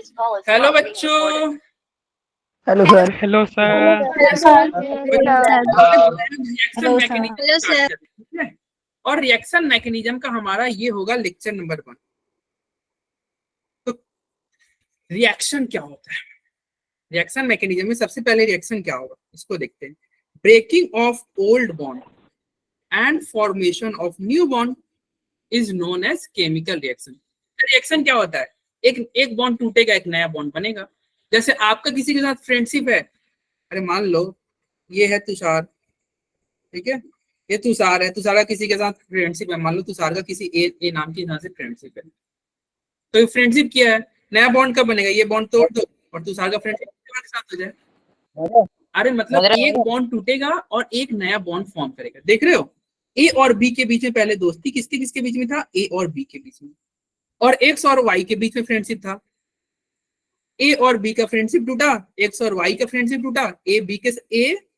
Hello बच्चों। Hello sir. Hello sir. Reaction mechanism और reaction mechanism का हमारा ये होगा लेक्चर नंबर 1। तो रिएक्शन क्या होता है? रिएक्शन मैकेनिज्म में सबसे पहले रिएक्शन क्या होगा इसको देखते हैं। Breaking of old bond and formation of new bond is known as chemical reaction. Reaction क्या होता है? एक बॉन्ड टूटेगा, एक नया बॉन्ड बनेगा। जैसे आपका किसी के साथ फ्रेंडशिप है, अरे मान लो ये है तुषार, ठीक है, ये तुषार है, तुषार का किसी के साथ फ्रेंडशिप है, मान लो तुषार का किसी ए नाम के इंसान से फ्रेंडशिप है। तो ये फ्रेंडशिप किया है, नया बॉन्ड कब बनेगा? ये बॉन्ड तोड़ दो और तुषार का फ्रेंडशिप के साथ हो जाए। अरे मतलब एक बॉन्ड टूटेगा और एक नया बॉन्ड फॉर्म करेगा। देख रहे हो, ए और बी के बीच में पहले दोस्ती किसके किसके बीच में था? ए और बी के बीच में। और एक्स और वाई के बीच में फ्रेंडशिप था। ए और बी का फ्रेंडशिप टूटा, एक्स और वाई का फ्रेंडशिप टूटा, ए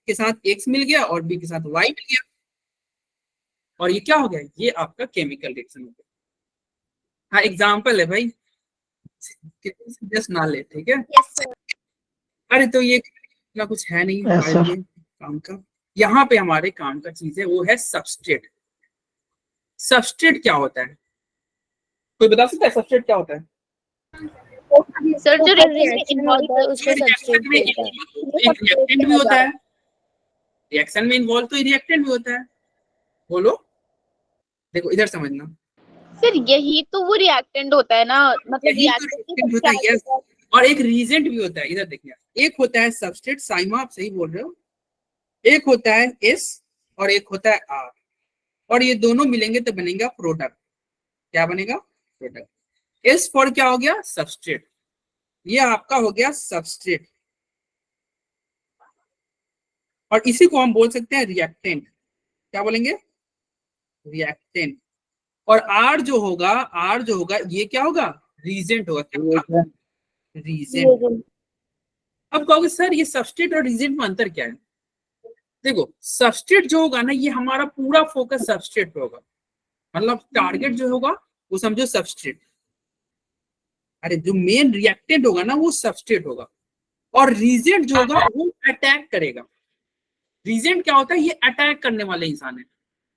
के साथ एक्स मिल गया और बी के साथ वाई मिल गया। और ये क्या हो गया? ये आपका केमिकल रिएक्शन हो गया। हाँ, एग्जांपल है भाई, जस्ट ना ले, ठीक है। अरे तो ये ना कुछ है नहीं हमारे लिए काम का। यहाँ पे हमारे काम का चीज है, वो है सबस्ट्रेट। सबस्ट्रेट क्या होता है? कोई बता सकता है सबस्ट्रेट क्या होता है? सर जो रिएक्शन होता है उसको सबस्ट्रेट बोलते हैं। एक रिएक्टेंट भी होता है, रिएक्शन में इन्वॉल्व तो रिएक्टेंट भी होता है। बोलो, देखो इधर समझना सर, यही तो वो रिएक्टेंट होता है ना, मतलब रिएक्टेंट होता है, यस। और एक रीजेंट भी होता है। इधर देखिए, एक होता है सबस्ट्रेट, साइमा आप सही बोल रहे हो, एक होता है एस और एक होता है आर, और ये दोनों मिलेंगे तो बनेगा प्रोडक्ट। क्या बनेगा? प्रोडक्ट। एस फॉर क्या हो गया? सबस्ट्रेट। ये आपका हो गया सबस्ट्रेट, और इसी को हम बोल सकते हैं रिएक्टेंट। क्या बोलेंगे? रिएक्टेंट। और आर जो होगा ये क्या होगा? रीजेंट होगा। क्या होगा? रीजेंट। अब कहोगे सर ये सबस्ट्रेट और रीजेंट में अंतर क्या है? देखो, सबस्ट्रेट जो होगा ना, ये हमारा पूरा फोकस सबस्ट्रेट पे होगा, मतलब टारगेट जो होगा वो समझो सबस्ट्रेट। अरे जो मेन रिएक्टेंट होगा ना वो सबस्ट्रेट होगा, और रीजेंट जो होगा वो अटैक करेगा। रीजेंट क्या होता है? ये अटैक करने वाले इंसान है,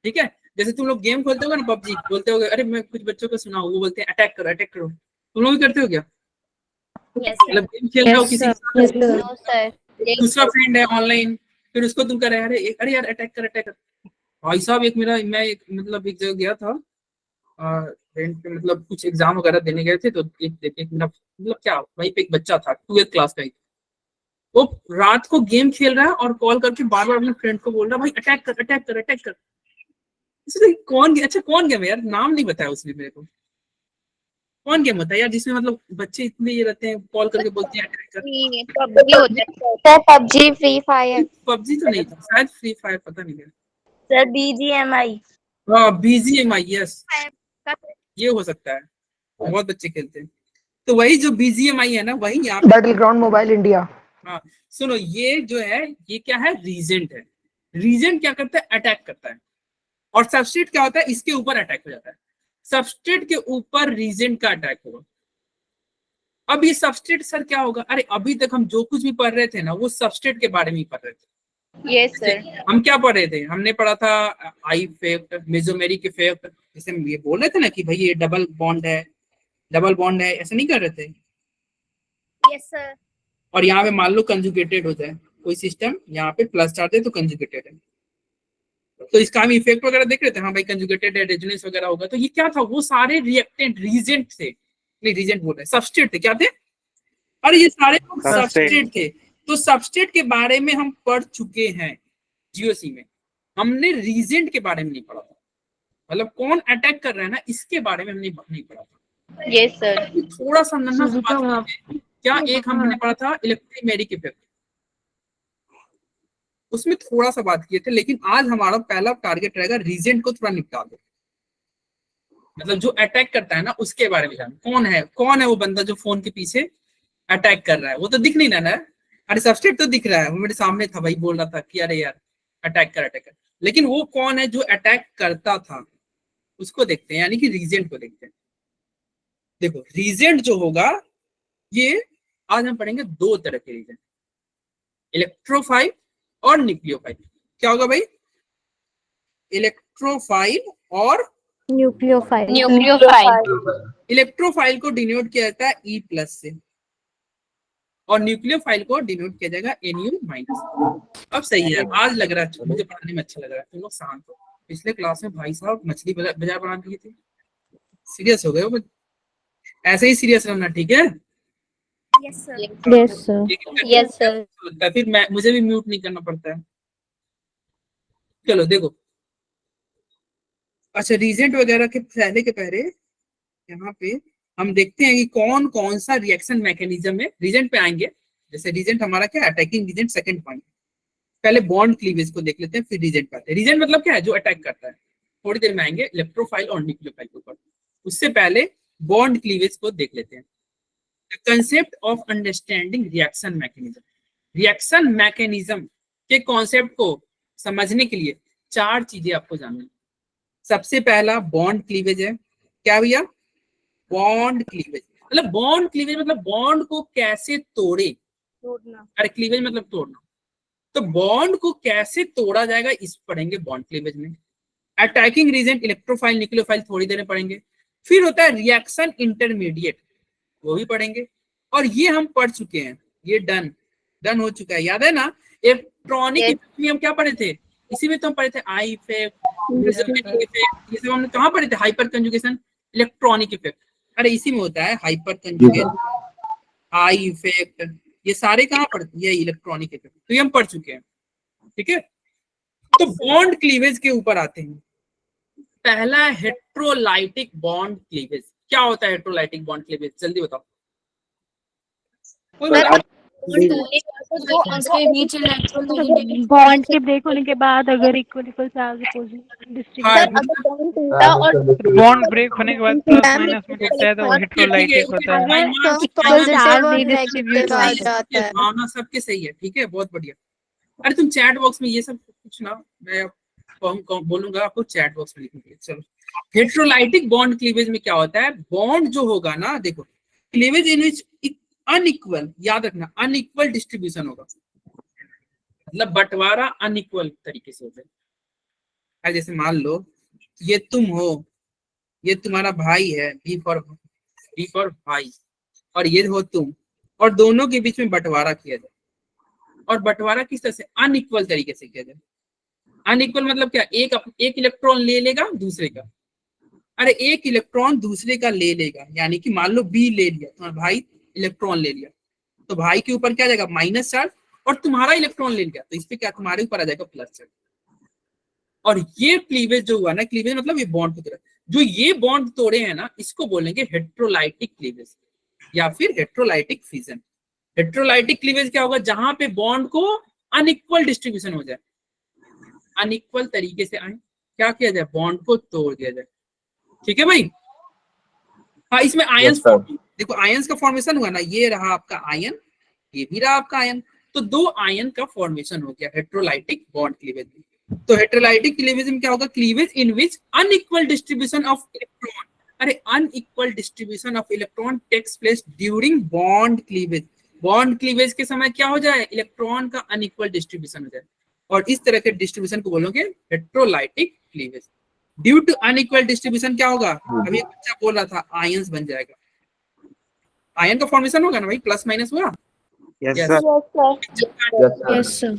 ठीक है। जैसे तुम लोग गेम खोलते हो ना, पबजी बोलते हो, अरे मैं कुछ बच्चों को सुना हूँ, वो बोलते हैं अटैक करो अटैक करो। तुम लोग भी करते हो क्या? मतलब गेम खेल रहे हो, किसी दूसरा फ्रेंड है ऑनलाइन, फिर उसको तुम कर रहे हैं, अरे यार अटैक कर अटैक कर। भाई साहब मैं एक जगह गया था, मतलब कुछ एग्जाम वगैरह देने गए थे, तो एक मेरा मतलब क्या वहीं पे एक बच्चा था 12th क्लास का ही, वो रात को गेम खेल रहा है और कॉल करके बार बार अपने फ्रेंड को बोल रहा है भाई अटैक कर अटैक कर अटैक कर। कौन गया? अच्छा कौन गेम है यार? नाम नहीं बताया उसने मेरे को। कौन गेम होता है यार जिसमें मतलब बच्चे इतने ये रहते हैं, कॉल करके बोलते हैं अटैक कर? पबजी होता है, पबजी, फ्री फायर। पबजी तो नहीं था शायद, फ्री फायर पता नहीं है सर, BGMI। हाँ BGMI, यस ये हो सकता है, बहुत बच्चे खेलते हैं। तो वही जो BGMI है ना, वही यहाँ बैटल ग्राउंड मोबाइल इंडिया। हाँ सुनो, ये जो है ये क्या है? रीजेंट है। रीजेंट क्या करता है? अटैक करता है। और सबस्ट्रेट क्या होता है? इसके ऊपर अटैक हो जाता है। सबस्ट्रेट के ऊपर रीजेंट का अटैक होगा। अब ये सबस्ट्रेट सर क्या होगा? अरे अभी तक हम जो कुछ भी पढ़ रहे थे ना, वो सबस्ट्रेट के बारे में ही पढ़ रहे थे। Yes sir. हम क्या पढ़ रहे थे? हमने पढ़ा था आई इफेक्ट, मेसोमेरिक इफेक्ट। जैसे हम ये बोल रहे थे ना कि भाई ये डबल बॉन्ड है, ऐसा नहीं कर रहे थे? Yes sir. और यहाँ पे मान लो कंजुगेटेड हो जाए कोई सिस्टम, यहाँ पे प्लस चार्ज है तो कंजुगेटेड है, तो इसका हम इफेक्ट वगैरह देख रहे थे। हाँ भाई कंजुगेटेड है, रेजोनेंस वगैरह होगा। तो ये क्या था? वो सारे रिएक्टेंट रीजेंट थे, नहीं रीजेंट बोल रहे, सबस्ट्रेट थे। क्या थे? अरे ये सारे लोग सबस्ट्रेट थे। तो सबस्ट्रेट के बारे में हम पढ़ चुके हैं जीओसी में, हमने रीजेंट के बारे में नहीं पढ़ा था। मतलब कौन अटैक कर रहा है ना, इसके बारे में हमने नहीं पढ़ा था। Yes sir. थोड़ा सा नन्हा सा बात है। क्या एक हमने पढ़ा था इलेक्ट्रोमेरिक इफेक्ट, उसमें थोड़ा सा बात किए थे, लेकिन आज हमारा पहला टारगेट रहेगा रीजेंट को थोड़ा निपटा दो। मतलब जो अटैक करता है ना उसके बारे में जान, कौन है वो बंदा जो फोन के पीछे अटैक कर रहा है? वो तो दिख नहीं रहा ना। अरे सबस्ट्रेट तो दिख रहा है, वो मेरे सामने था भाई, बोल रहा था कि अरे यार अटैक कर। लेकिन वो कौन है जो अटैक करता था? उसको देखते हैं, यानी कि रीजेंट को देखते हैं। देखो रीजेंट जो होगा ये आज हम पढ़ेंगे दो तरह के रीजन, इलेक्ट्रोफाइल और न्यूक्लियोफाइल। क्या होगा भाई? इलेक्ट्रोफाइल और न्यूक्लियोफाइल। इलेक्ट्रोफाइल को डिनोट किया जाता है E+ से और न्यूक्लियोफाइल को डिनोट किया जाएगा Nu-। अब सही है, आज लग रहा है मुझे पढ़ाने में अच्छा लग रहा है, तुम लोग शांत हो। पिछले क्लास में भाई साहब मछली बाजार बना दिए थे, सीरियस हो गए हो, ऐसे ही सीरियस रहना, ठीक है? Yes sir. फिर मुझे भी म्यूट नहीं करना पड़ता है। चलो देखो, अच्छा रीजेंट वगैरह के पहले यहाँ पे हम देखते हैं कि कौन कौन सा रिएक्शन मैकेनिज्म है। रीजेंट पे आएंगे, जैसे रीजेंट हमारा क्या है, अटैकिंग रीजेंट सेकंड पॉइंट। पहले बॉन्ड क्लीवेज को देख लेते हैं, फिर रीजेंट पे आते हैं। रीजेंट मतलब क्या है? जो अटैक करता है। थोड़ी देर में आएंगे इलेक्ट्रोफाइल और न्यूक्लियोफाइल के ऊपर, उससे पहले बॉन्ड क्लीवेज को देख लेते हैं। Concept of understanding reaction mechanism. Reaction mechanism के कॉन्सेप्ट को समझने के लिए चार चीजें आपको जाननी। सबसे पहला बॉन्ड क्लीवेज है। क्या भैया? बॉन्ड क्लीवेज मतलब बॉन्ड को कैसे तोड़े, तोड़ना। अरे क्लीवेज मतलब तोड़ना, तो बॉन्ड को कैसे तोड़ा जाएगा इस पढ़ेंगे बॉन्ड क्लीवेज में। अटैकिंग रीजन इलेक्ट्रोफाइल न्यूक्लियोफाइल थोड़ी देर में पढ़ेंगे। फिर होता है रिएक्शन इंटरमीडिएट, वो भी पढ़ेंगे। और ये हम पढ़ चुके हैं, ये डन हो चुका है, याद है ना? इलेक्ट्रॉनिक इफेक्ट में हम क्या पढ़े थे? इसी में तो हम पढ़े थे आई इफेक्ट, ये सब हमने कहाँ पढ़े थे? Hyper conjugation, electronic effect. अरे इसी में होता है हाइपर कंजुगेशन, आई इफेक्ट, ये सारे कहाँ पढ़ते हैं? ये इलेक्ट्रॉनिक इफेक्ट, तो ये हम पढ़ चुके हैं, ठीक है? तो बॉन्ड क्लीवेज के ऊपर आते हैं। पहला हेट्रोलाइटिक बॉन्ड क्लीवेज। क्या होता है हेट्रोलाइटिक बॉन्ड क्लीवेज? जल्दी बताओ। बॉन्ड के ब्रेक होने के बाद अगर इक्वल चार्ज बॉन्ड ब्रेक होने के बाद प्लस माइनस में टूटता है तो वो हेट्रोलाइटिक होता है। हाँ सबके सही है, ठीक है, बहुत बढ़िया। अरे तुम चैट बॉक्स में ये सब कुछ ना, मैं बोलूंगा आपको चैट बॉक्स में लिखूंगी। चलो, हेट्रोलाइटिक बॉन्ड क्लीवेज में क्या होता है? बॉन्ड जो होगा ना, देखो क्लीवेज इन विच अनइक्वल, याद रखना अनइक्वल डिस्ट्रीब्यूशन होगा, मतलब बंटवारा अनइक्वल तरीके से होता है। जैसे मान लो ये तुम हो, ये तुम्हारा भाई है, बी फॉर भाई, और ये हो तुम, और दोनों के बीच में बंटवारा किया जाए। और बंटवारा किस तरह से? अनइक्वल तरीके से किया जाए। अनइक्वल मतलब क्या? एक इलेक्ट्रॉन ले लेगा दूसरे का, अरे एक इलेक्ट्रॉन दूसरे का ले लेगा, यानी कि मान लो बी ले लिया, तुम्हारा भाई इलेक्ट्रॉन ले लिया, तो भाई के ऊपर क्या जाएगा? माइनस चार्ज, और तुम्हारा इलेक्ट्रॉन ले लिया तो इस पे क्या? तुम्हारे ऊपर आ जाएगा प्लस चार्ज। और ये क्लीवेज जो हुआ ना, क्लीवेज मतलब ये बॉन्ड की तरह, जो ये बॉन्ड तोड़े हैं ना, इसको बोलेंगे हेट्रोलाइटिक क्लीवेज या फिर हेट्रोलाइटिक फिजन। हेट्रोलाइटिक क्लीवेज क्या होगा? जहां पे बॉन्ड को अनइक्वल डिस्ट्रीब्यूशन हो जाए, अनइक्वल तरीके से आए, क्या किया जाए? बॉन्ड को तोड़ दिया जाए, ठीक है भाई? हाँ, इसमें आयंस देखो, आयंस का फॉर्मेशन हुआ ना, ये रहा आपका आयन, ये भी रहा आपका आयन, तो दो आयन का फॉर्मेशन हो गया हेट्रोलाइटिक बॉन्ड क्लीवेज में। तो हेट्रोलाइटिक क्लीवेज में क्या होगा? Cleavage in which unequal distribution of electron, अरे unequal distribution of electron takes place during bond cleavage. Bond cleavage के समय क्या हो जाए? इलेक्ट्रॉन का अनइक्वल डिस्ट्रीब्यूशन हो जाए, और इस तरह के डिस्ट्रीब्यूशन को बोलोगे heterolytic cleavage. Due to unequal distribution क्या होगा? अभी एक बच्चा बोल रहा था आयंस बन जाएगा, आयन का फॉर्मेशन होगा ना भाई, प्लस माइनस हुआ। Yes sir.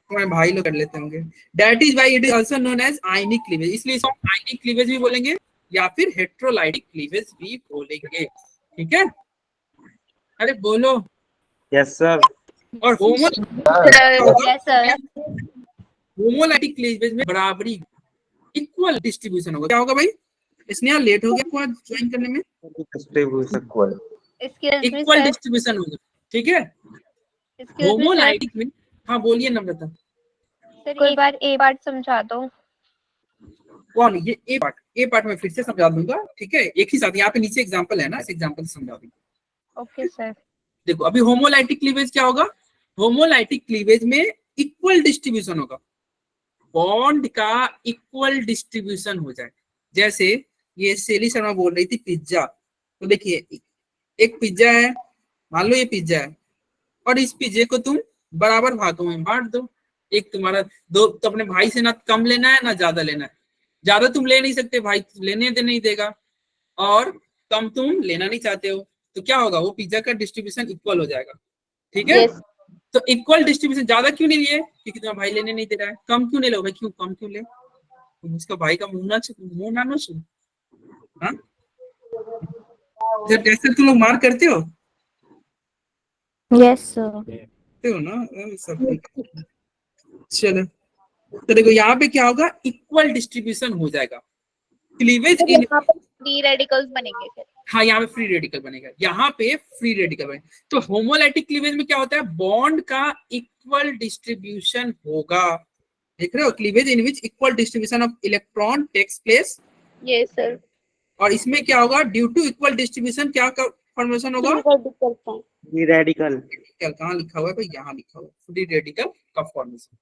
तुम्हारे भाई लोग कर लेते होंगे। That is why it is also known as ionic cleavage, इसलिए इसको आयनिक क्लीवेज भी बोलेंगे या फिर हेट्रोलाइटिक क्लीवेज भी बोलेंगे, ठीक है? अरे बोलो। Yes sir. और होमोलाइटिक क्लीवेज में बराबरी, इक्वल डिस्ट्रीब्यूशन होगा। क्या होगा भाई? स्नेहा लेट हो गया आपको ज्वाइन करने में, इक्वल डिस्ट्रीब्यूशन होगा, ठीक है? होमोलाइटिक में, हाँ बोलिए नम्रता। सर एक बार ए पार्ट समझा दो। कौन? ये ए पार्ट में फिर से समझा दूंगा, ठीक है? एक ही साथ, यहाँ पे नीचे एग्जांपल है ना, इस एग्जांपल से समझा दूंगा। Okay sir. देखो अभी होमोलाइटिक क्लीवेज क्या होगा? होमोलाइटिक क्लीवेज में इक्वल डिस्ट्रीब्यूशन होगा, बॉन्ड का इक्वल डिस्ट्रीब्यूशन हो जाए। जैसे ये सेली शर्मा बोल रही थी पिज्जा, तो देखिए एक पिज्जा है, मान लो ये पिज्जा है, और इस पिज्जे को तुम बराबर भागों में बांट दो। एक तुम्हारा दो, तो अपने भाई से ना कम लेना है ना ज्यादा लेना है। ज्यादा तुम ले नहीं सकते, भाई लेने दे नहीं देगा, और कम तुम लेना नहीं चाहते हो, तो क्या होगा, वो पिज्जा का डिस्ट्रीब्यूशन इक्वल हो जाएगा। ठीक है, Yes. तो इक्वल डिस्ट्रीब्यूशन, ज्यादा क्यों नहीं लिए, क्योंकि तुम्हारा भाई लेने नहीं दे रहा है। कम क्यों नहीं लो भाई, क्यों कम क्यों ले, तुम उसका भाई का मुंह ना नो। हाँ, जब जैसे तुम लोग मार करते हो Yes, sir. करते हो ना, सब। चलो, तो देखो यहाँ पे क्या होगा, इक्वल डिस्ट्रीब्यूशन हो जाएगा। क्लीवेज इन, यहाँ पर फ्री रेडिकल्स बनेंगे फिर। हाँ यहाँ पे फ्री रेडिकल बनेगा, यहाँ पे फ्री रेडिकल बनेगा। तो होमोलाइटिक क्लीवेज में क्या होता है, बॉन्ड का इक्वल डिस्ट्रीब्यूशन होगा। देख रहे हो, cleavage in which equal distribution of electron takes place. Yes, sir. और इसमें क्या होगा, ड्यू टू इक्वल डिस्ट्रीब्यूशन क्या का फॉर्मेशन होगा, फ्री रेडिकल। कहाँ लिखा हुआ है भाई, यहाँ लिखा हुआ है, फ्री रेडिकल का फॉर्मेशन।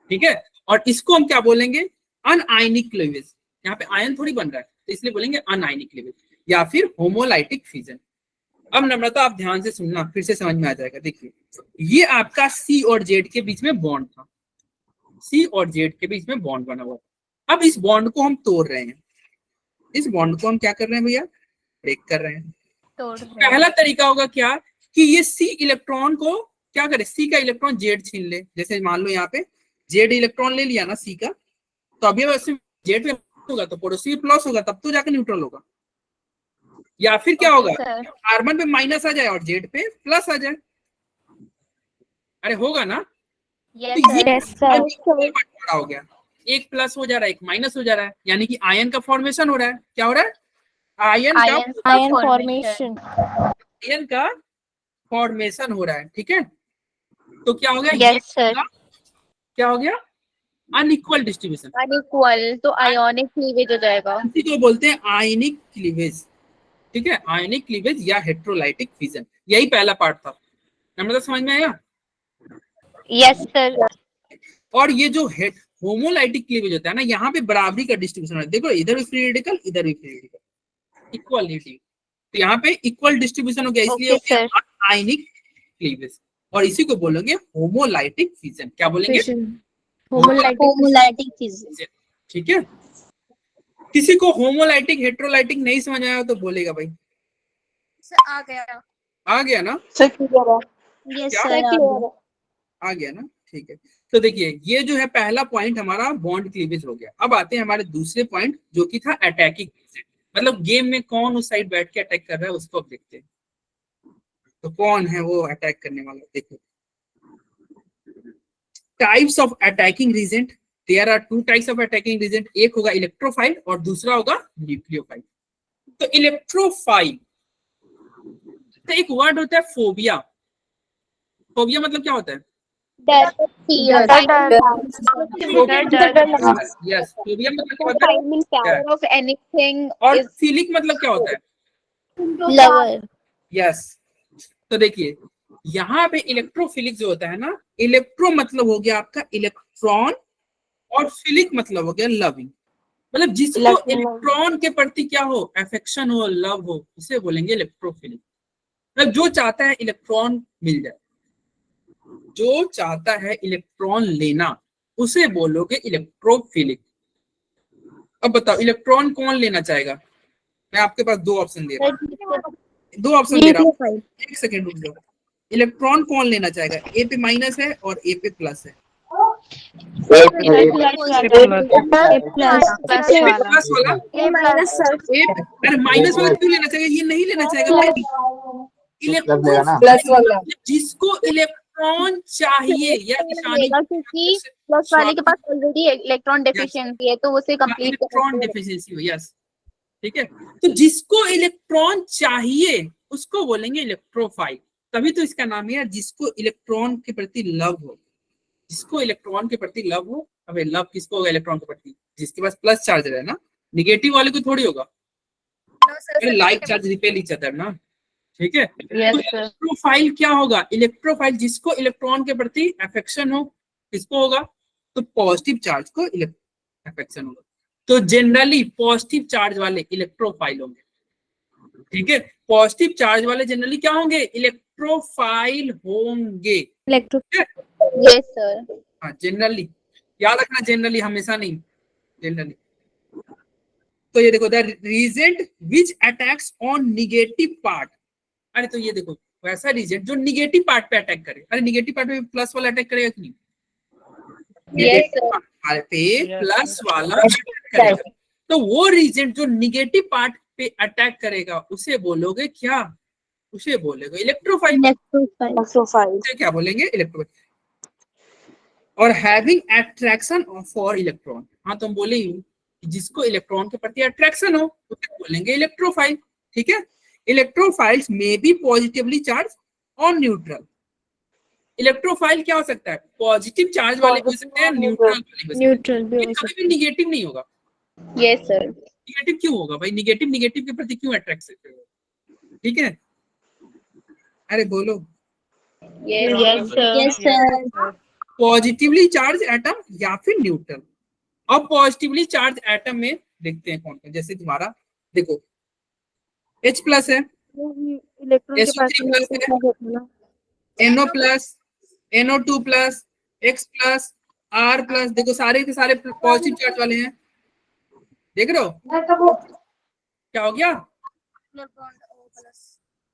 ठीक है, और इसको हम क्या बोलेंगे, अनआयनिक क्लीवेज। यहाँ पे आयन थोड़ी बन रहा है, तो इसलिए बोलेंगे अनआयनिक क्लीवेज या फिर होमोलाइटिक फिजन। अब नम्रता आप ध्यान से सुनना, फिर से समझ में आ जाएगा। देखिए, ये आपका सी और जेड के बीच में बॉन्ड था, सी और जेड के बीच में बॉन्ड बना हुआ। अब इस बॉन्ड को हम तोड़ रहे हैं, इस बॉन्ड को हम क्या कर रहे हैं भैया, ब्रेक कर रहे हैं। पहला तरीका होगा क्या, कि ये सी इलेक्ट्रॉन को क्या करे, सी का इलेक्ट्रॉन जेड छीन ले। जैसे मान लो यहाँ पे जेड इलेक्ट्रॉन ले लिया ना सी का, तो अभी जेड पे होगा तो पड़ोसी प्लस होगा, तब तो जाकर न्यूट्रल होगा। या फिर क्या होगा, कार्बन पे माइनस आ जाए और जेड पे प्लस आ जाए। अरे होगा ना, Yes, तो ये sir. बड़ा हो गया, एक प्लस हो जा रहा है, एक माइनस हो जा रहा है, यानी कि आयन का फॉर्मेशन हो रहा है। क्या हो रहा है, आयन formation. आयन का फॉर्मेशन हो रहा है। ठीक है, तो क्या हो गया, Yes, sir. क्या हो गया, अनइक्वल डिस्ट्रीब्यूशन। Unequal तो ionic cleavage हो जाएगा। इसी को बोलते हैं आयनिक क्लीवेज। ठीक है, आयनिक क्लीवेज या हेट्रोलाइटिक फिजन, यही पहला पार्ट था। नम्रता समझ में आया? Yes, sir. और ये जो होमोलाइटिक क्लीवेज होता है ना, यहाँ पे बराबरी का डिस्ट्रीब्यूशन है। देखो, इधर भी फ्री रेडिकल, इधर भी फ्री रेडिकल, इक्वलिटी। तो यहाँ पे इक्वल डिस्ट्रीब्यूशन हो गया, इसलिए हो गया आयनिक क्लीवेज। और इसी को बोलेंगे होमोलाइटिक फिजन। क्या बोलेंगे, Homolytic fission. ठीक है। किसी को होमोलाइटिक हेट्रोलाइटिक नहीं समझ आया तो बोलेगा भाई। आ गया। आ गया ना, Yes, क्या? sir. आ गया ना, ठीक है। तो देखिए, ये जो है पहला पॉइंट हमारा बॉन्ड क्लीवेज हो गया। अब आते हैं हमारे दूसरे पॉइंट, जो कि था अटैकिंग। मतलब गेम में कौन उस साइड बैठ के अटैक कर रहा है, उसको अब देखते हैं। तो कौन है वो अटैक करने वाला, देखो। Types of attacking reagent, there are two types of attacking reagent. एक होगा इलेक्ट्रोफाइल और दूसरा होगा न्यूक्लियोफाइल। तो इलेक्ट्रोफाइल, तो एक वर्ड होता है फोबिया। फोबिया मतलब क्या होता है, Yes, फोबिया मतलब क्या होता है, power of anything और is फीलिक मतलब क्या होता है, lover. यस। तो देखिए, यहाँ पे इलेक्ट्रोफिलिक जो होता है ना, इलेक्ट्रो मतलब हो गया आपका इलेक्ट्रॉन, और फिलिक मतलब हो गया लविंग। मतलब जिसको इलेक्ट्रॉन के प्रति क्या हो, अफेक्शन हो, लव हो, उसे बोलेंगे इलेक्ट्रोफिलिक। मतलब जो चाहता है इलेक्ट्रॉन मिल जाए, जो चाहता है इलेक्ट्रॉन लेना, उसे बोलोगे इलेक्ट्रोफिलिक। अब बताओ, इलेक्ट्रॉन कौन लेना चाहेगा? मैं आपके पास दो ऑप्शन दे रहा हूँ, एक सेकेंड रुक जाओ। इलेक्ट्रॉन कौन लेना चाहेगा, ए पे माइनस है और ए पे प्लस है। प्लस वाला, अरे माइनस वाला क्यों लेना चाहिए, ये नहीं लेना चाहेगा। इलेक्ट्रॉन जिसको इलेक्ट्रॉन चाहिए या निशानी, क्योंकि प्लस वाले के पास ऑलरेडी इलेक्ट्रॉन डेफिशिएंसी है, तो उसे कंप्लीट इलेक्ट्रॉन डेफिशिएंसी हो, यस, ठीक है। तो जिसको इलेक्ट्रॉन चाहिए उसको बोलेंगे इलेक्ट्रोफाइल। तभी तो इसका नाम है, जिसको इलेक्ट्रॉन के प्रति लव हो, जिसको इलेक्ट्रॉन के प्रति लव हो। अबे लव किसको होगा इलेक्ट्रॉन के प्रति, जिसके पास प्लस चार्ज है ना, निगेटिव वाले को थोड़ी होगा। Like charge repel each other ना, ठीक है। इलेक्ट्रोफाइल क्या होगा, इलेक्ट्रोफाइल जिसको इलेक्ट्रॉन के प्रति अफेक्शन हो, किसको होगा, तो पॉजिटिव चार्ज को अफेक्शन होगा। तो जनरली पॉजिटिव चार्ज वाले इलेक्ट्रोफाइल होंगे। ठीक है, पॉजिटिव चार्ज वाले जनरली क्या होंगे, इलेक्ट्रोफाइल होंगे। Electro yes sir. हाँ जनरली, याद रखना जनरली, हमेशा नहीं, जनरली। तो ये देखो, the reagent which attacks on negative part, अरे तो ये देखो वैसा रीजेंट जो निगेटिव पार्ट पे अटैक करे। अरे निगेटिव पार्ट पे प्लस वाला अटैक करेगा कि नहीं, यस पार्ट पे प्लस वाला अटैक करेगा। तो वो रीजेंट जो निगेटिव पार्ट पे अटैक करेगा उसे बोलोगे क्या, उसे बोलेगा इलेक्ट्रोफाइल। इलेक्ट्रोफाइल क्या बोलेंगे, इलेक्ट्रोफाइल। और हैविंग अट्रैक्शन फॉर इलेक्ट्रॉन, हाँ तो हम बोले ही जिसको इलेक्ट्रॉन के प्रति अट्रैक्शन हो उसे बोलेंगे इलेक्ट्रोफाइल। ठीक है, इलेक्ट्रोफाइल्स में बी पॉजिटिवली चार्ज और न्यूट्रल। इलेक्ट्रोफाइल क्या हो सकता है, पॉजिटिव चार्ज वाले हो सकते हैं, न्यूट्रल वाले हो सकते हैं, न्यूट्रल भी हो कभी भी निगेटिव नहीं होगा। Yes sir. निगेटिव क्यों होगा भाई, निगेटिव निगेटिव के प्रति क्यों अट्रैक्ट करते हो। ठीक है, अरे बोलो, yes sir. Positively charge atom या फिर न्यूट्रल। अब पॉजिटिवली चार्ज एटम में देखते हैं कौन कौन, जैसे तुम्हारा देखो H प्लस है, इलेक्ट्रॉन के पास SO3 प्लस है, NO plus, NO2 plus, X plus, R plus, देखो सारे के सारे पॉजिटिव चार्ज वाले हैं, देख रहे हो क्या हो गया,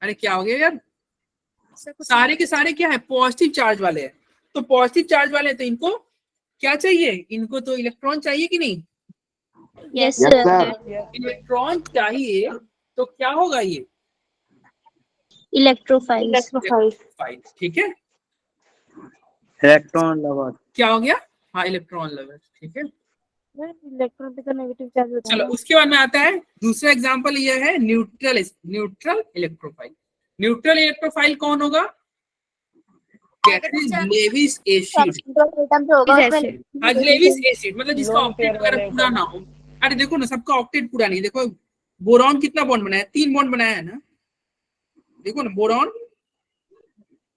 अरे क्या हो गया यार, सारे के सारे क्या है, पॉजिटिव चार्ज वाले हैं। तो पॉजिटिव चार्ज वाले हैं, तो इनको क्या चाहिए, इनको तो इलेक्ट्रॉन चाहिए कि नहीं, यस सर। इलेक्ट्रॉन चाहिए, तो क्या होगा ये इलेक्ट्रोफाइल। फाइल। ठीक है, इलेक्ट्रॉन लवर। क्या हो गया, हाँ इलेक्ट्रॉन लवर। ठीक है, इलेक्ट्रॉन पे तो नेगेटिव चार्ज होता है चलो उसके बाद में आता है दूसरा एग्जांपल, ये है न्यूट्रल इलेक्ट्रोफाइल। न्यूट्रल इलेक्ट्रोफाइल कौन होगा, लेविस एसिड। लेविस एसिड मतलब जिसका ऑक्टेट वगैरह पूरा ना हो। अरे देखो ना, सबका ऑक्टेट पूरा नहीं, देखो बोरॉन कितना बॉन्ड बनाया, 3 बॉन्ड बनाया है ना, देखो ना बोरॉन,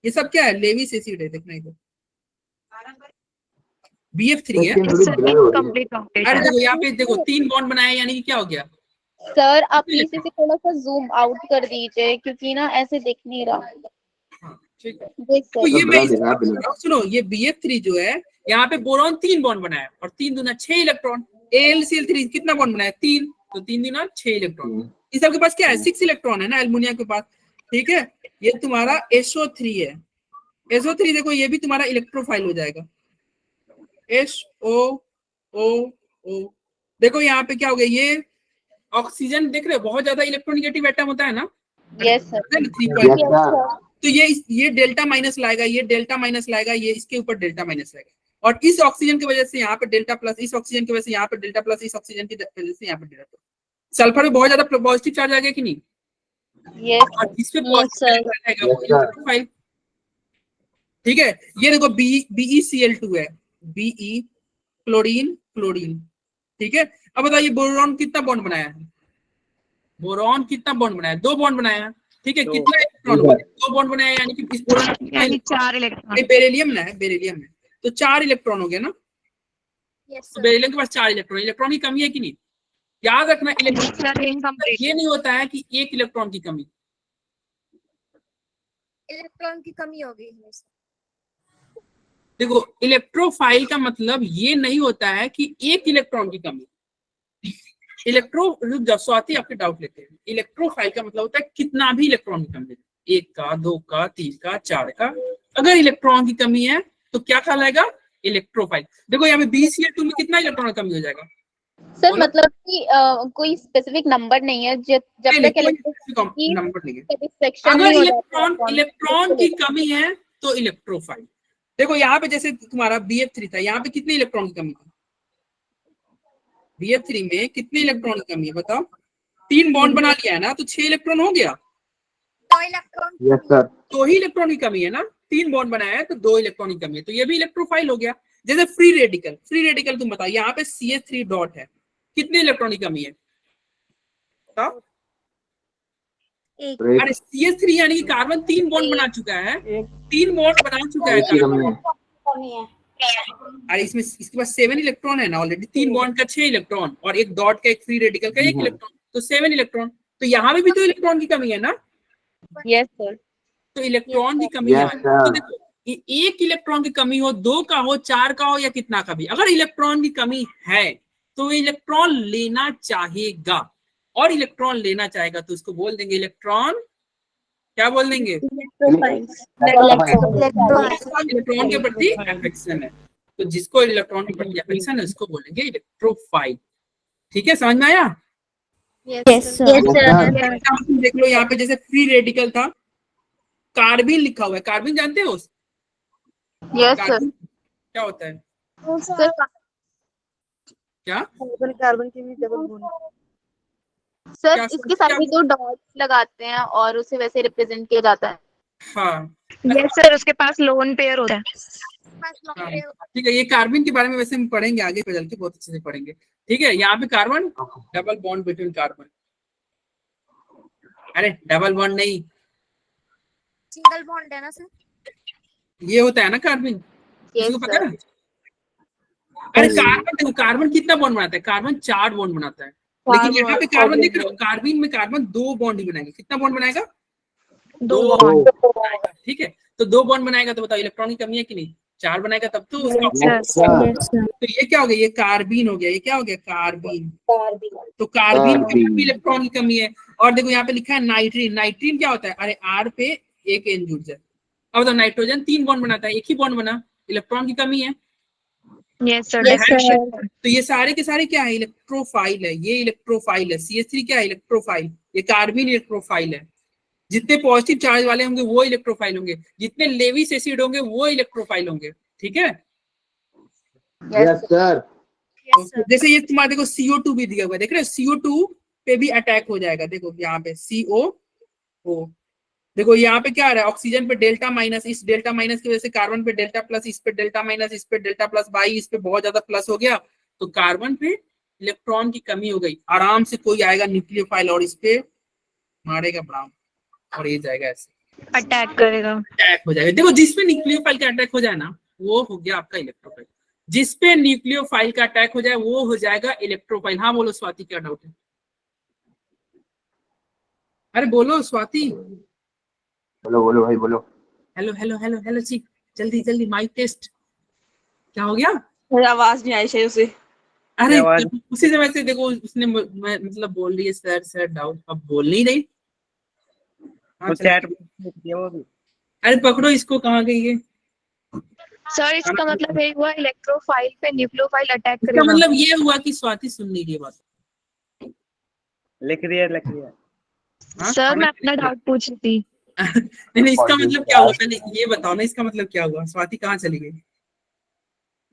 ये सब क्या है, लेविस एसिड है, देखना इधर BF3 है। अरे देखो यहाँ पे देखो 3 बॉन्ड बनाया, यानी कि क्या हो गया सर आप प्लीज इसे थोड़ा सा जूम आउट कर दीजिए क्योंकि ना ऐसे दिख नहीं रहा। हाँ, ठीक है। देख तो ये मैं सुनो, ये BF3 जो है, यहाँ पे बोरॉन 3 बॉन्ड बनाया और 3 दूना 6 इलेक्ट्रॉन। AlCl3 कितना बॉन्ड बनाया, 3, तो 3 दूना 6 इलेक्ट्रॉन। इस सबके पास क्या है, 6 इलेक्ट्रॉन है ना एल्युमिनियम के पास। ठीक है, ये तुम्हारा SO3 है। SO3 देखो ये भी तुम्हारा इलेक्ट्रोफाइल हो जाएगा, SOOO। देखो यहाँ पे क्या हो गया, ये ऑक्सीजन देख रहे हो, बहुत ज्यादा इलेक्ट्रोनेगेटिव एटम होता है ना। Yes sir. 3.5। तो ये डेल्टा माइनस लाएगा, ये डेल्टा माइनस लाएगा, ये इसके ऊपर डेल्टा माइनस लाएगा, और इस ऑक्सीजन की वजह से यहाँ पे डेल्टा प्लस, इस ऑक्सीजन की वजह से यहाँ पे डेल्टा प्लस, इस ऑक्सीजन की वजह से यहाँ पे डेल्टा प्लस। सल्फर में बहुत ज्यादा पॉजिटिव चार्ज आ गया कि नहीं, और इस पे पॉजिटिव आएगा वो इलेक्ट्रोफाइल। ठीक है, ये देखो BeCl2 है, Be क्लोरीन। ठीक है, अब बताइए बोरॉन कितना बॉन्ड बनाया है, बोरॉन कितना बॉन्ड बनाया है, 2 बॉन्ड बनाया है। ठीक है, कितना इलेक्ट्रॉन हुआ, 2 बॉन्ड बनाया, यानी कि इस बोरॉन में 4 इलेक्ट्रॉन। बेरिलियम ना है, बेरिलियम है, तो 4 इलेक्ट्रॉन हो गया ना। तो बेरिलियम के पास 4 इलेक्ट्रॉन, इलेक्ट्रॉन की कमी है कि नहीं, याद रखना इलेक्ट्रॉन ये नहीं होता है कि 1 इलेक्ट्रॉन की कमी, इलेक्ट्रॉन की कमी होगी हमेशा। देखो इलेक्ट्रोफाइल का मतलब ये नहीं होता है कि 1 इलेक्ट्रॉन की कमी। स्वाति आपके डाउट लेते हैं, इलेक्ट्रोफाइल का मतलब होता है कितना भी इलेक्ट्रॉन की कमी, 1 का, 2 का, 3 का, 4 का, अगर इलेक्ट्रॉन की कमी है तो क्या कहलाएगा, इलेक्ट्रोफाइल। देखो यहाँ पे BeCl2 में कितना इलेक्ट्रॉन की कमी हो जाएगा सर, मतलब कि कोई स्पेसिफिक नंबर नहीं है, जब तक नंबर नहीं है, सेक्शन अगर इलेक्ट्रॉन की कमी है तो इलेक्ट्रोफाइल। देखो यहाँ पे जैसे तुम्हारा BF3 था, यहाँ पे कितने इलेक्ट्रॉन की कमी है, BF3 में कितने इलेक्ट्रॉन की कमी है बताओ, 3 बॉन्ड बना लिया है ना, तो 6 इलेक्ट्रॉन हो गया, 2 इलेक्ट्रॉन। Yes sir. 2 ही इलेक्ट्रॉन की कमी है ना, 3 बॉन्ड बनाया है तो 2 इलेक्ट्रॉन की कमी है, तो ये भी इलेक्ट्रोफाइल हो गया। जैसे फ्री रेडिकल तुम बताओ, यहाँ पे CH3 डॉट है, कितने इलेक्ट्रॉन की कमी है बताओ, अरे CH3 यानी कि कार्बन 3 बॉन्ड बना चुका है, 3 बॉन्ड बना चुका है कार्बन। अरे इसमें इसके पास 7 इलेक्ट्रॉन है ना ऑलरेडी, 3 बॉन्ड का 6 इलेक्ट्रॉन और एक डॉट का, एक फ्री रेडिकल का 1 इलेक्ट्रॉन, तो 7 इलेक्ट्रॉन। तो यहाँ पे भी तो इलेक्ट्रॉन की कमी है ना, Yes, sir. तो इलेक्ट्रॉन की कमी Yes, है। sir. तो देखो एक इलेक्ट्रॉन की कमी हो, 2 का हो, 4 का हो या कितना का भी, अगर इलेक्ट्रॉन की कमी है तो इलेक्ट्रॉन लेना चाहेगा, और इलेक्ट्रॉन लेना चाहेगा तो उसको बोल देंगे इलेक्ट्रॉन, क्या बोल देंगे, इलेक्ट्रॉन के प्रति अफेक्शन है, तो जिसको इलेक्ट्रॉन के प्रति अफेक्शन है उसको बोलेंगे इलेक्ट्रोफाइल। ठीक है, समझ में आया? Yes, sir. एग्जाम्पल देख लो यहाँ पे, जैसे फ्री रेडिकल था, कार्बिन लिखा हुआ है, कार्बिन जानते हो? Yes, sir. कार्बिन क्या होता है, Sir, क्या कार्बन कार्बन के भी डबल बॉन्ड। सर क्या- इसके साथ भी 2 डॉट्स लगाते हैं और उसे वैसे रिप्रेजेंट किया जाता है। हाँ यस सर, उसके पास लोन पेयर होता है। हाँ, ठीक है, ये कार्बन के बारे में वैसे हम पढ़ेंगे आगे चल के, बहुत अच्छे से पढ़ेंगे। ठीक है, यहाँ पे carbon, double bond between carbon, अरे डबल बॉन्ड नहीं, सिंगल बॉन्ड है ना सर? ये होता है ना कार्बन, Yes, इसको पता sir. है? अरे कार्बन देखो, कार्बन कितना बॉन्ड बनाता है, कार्बन 4 बॉन्ड बनाता है, लेकिन यहाँ पे कार्बन देख रहे हो, कार्बन में कार्बन 2 बॉन्ड ही बनाएगा, कितना बॉन्ड बनाएगा, 2 बॉन्ड बनाएगा। ठीक है, तो 2 बॉन्ड बनाएगा तो बताओ इलेक्ट्रॉन की कमी है कि नहीं, 4 बनाएगा तब तो उसका Yes, sir. तो ये क्या हो गया, ये कार्बीन हो गया, ये क्या हो गया, कार्बीन, तो कार्बीन में भी इलेक्ट्रॉन की कमी है। और देखो यहाँ पे लिखा है नाइट्रीन, नाइट्रीन क्या होता है, अरे R पे एक N जुड़ जाए, अब तो नाइट्रोजन 3 बॉन्ड बनाता है, एक ही बॉन्ड बना, इलेक्ट्रॉन की कमी है। Yes sir, Yes, sir. तो ये सारे के सारे क्या है, इलेक्ट्रोफाइल है, ये इलेक्ट्रोफाइल है, CH3 क्या है, इलेक्ट्रोफाइल, ये कार्बन इलेक्ट्रोफाइल है। जितने पॉजिटिव चार्ज वाले होंगे वो इलेक्ट्रोफाइल होंगे, जितने लेविस एसिड होंगे वो इलेक्ट्रोफाइल होंगे। ठीक है, Yes, sir. जैसे ये तुम्हारे देखो CO2 भी दिया हुआ है, देख रहे हो, CO2 पे भी अटैक हो जाएगा, देखो यहाँ पे CO, देखो यहाँ पे क्या आ रहा है, ऑक्सीजन पे डेल्टा माइनस, इस डेल्टा माइनस की वजह से कार्बन पे डेल्टा प्लस, इस पे डेल्टा माइनस, इस पे डेल्टा प्लस, भाई इस पे बहुत ज्यादा प्लस हो गया, तो कार्बन पे इलेक्ट्रॉन की कमी हो गई, आराम से कोई आएगा न्यूक्लियोफाइल और इस पे मारेगा ब्राउन, और ये जाएगा ऐसे, अटैक करेगा। अटैक हो जाएगा। देखो जिसपे न्यूक्लियोफाइल का अटैक हो जाए ना, वो हो गया आपका इलेक्ट्रोफाइल, जिसपे न्यूक्लियोफाइल का अटैक हो जाए वो हो जाएगा इलेक्ट्रोफाइल। हाँ बोलो स्वाति, क्या डाउट है, अरे बोलो स्वाति, बोलो बोलो भाई बोलो। हेलो हेलो हेलो हेलो जी, जल्दी जल्दी माइक टेस्ट, क्या हो गया, आवाज नहीं आई शायद उसे। अरे आवाज- उसी समय से देखो उसने मतलब बोल रही है सर सर डाउट, अब बोल नहीं रही। हाँ, वो चलो। चैट वो भी अरे पकड़ो इसको, कहाँ गई है, सर इसका मतलब ये हुआ इलेक्ट्रोफाइल पे न्यूक्लियोफाइल अटैक इसका करेगा। मतलब ये हुआ कि स्वाति सुन नहीं रही बात। लिख रही है हाँ, सर खाना मैं अपना डाउट पूछ रही थी। नहीं नहीं, इसका मतलब क्या हुआ, पहले ये बताओ ना, इसका मतलब क्या हुआ, स्वाति कहाँ चली गई,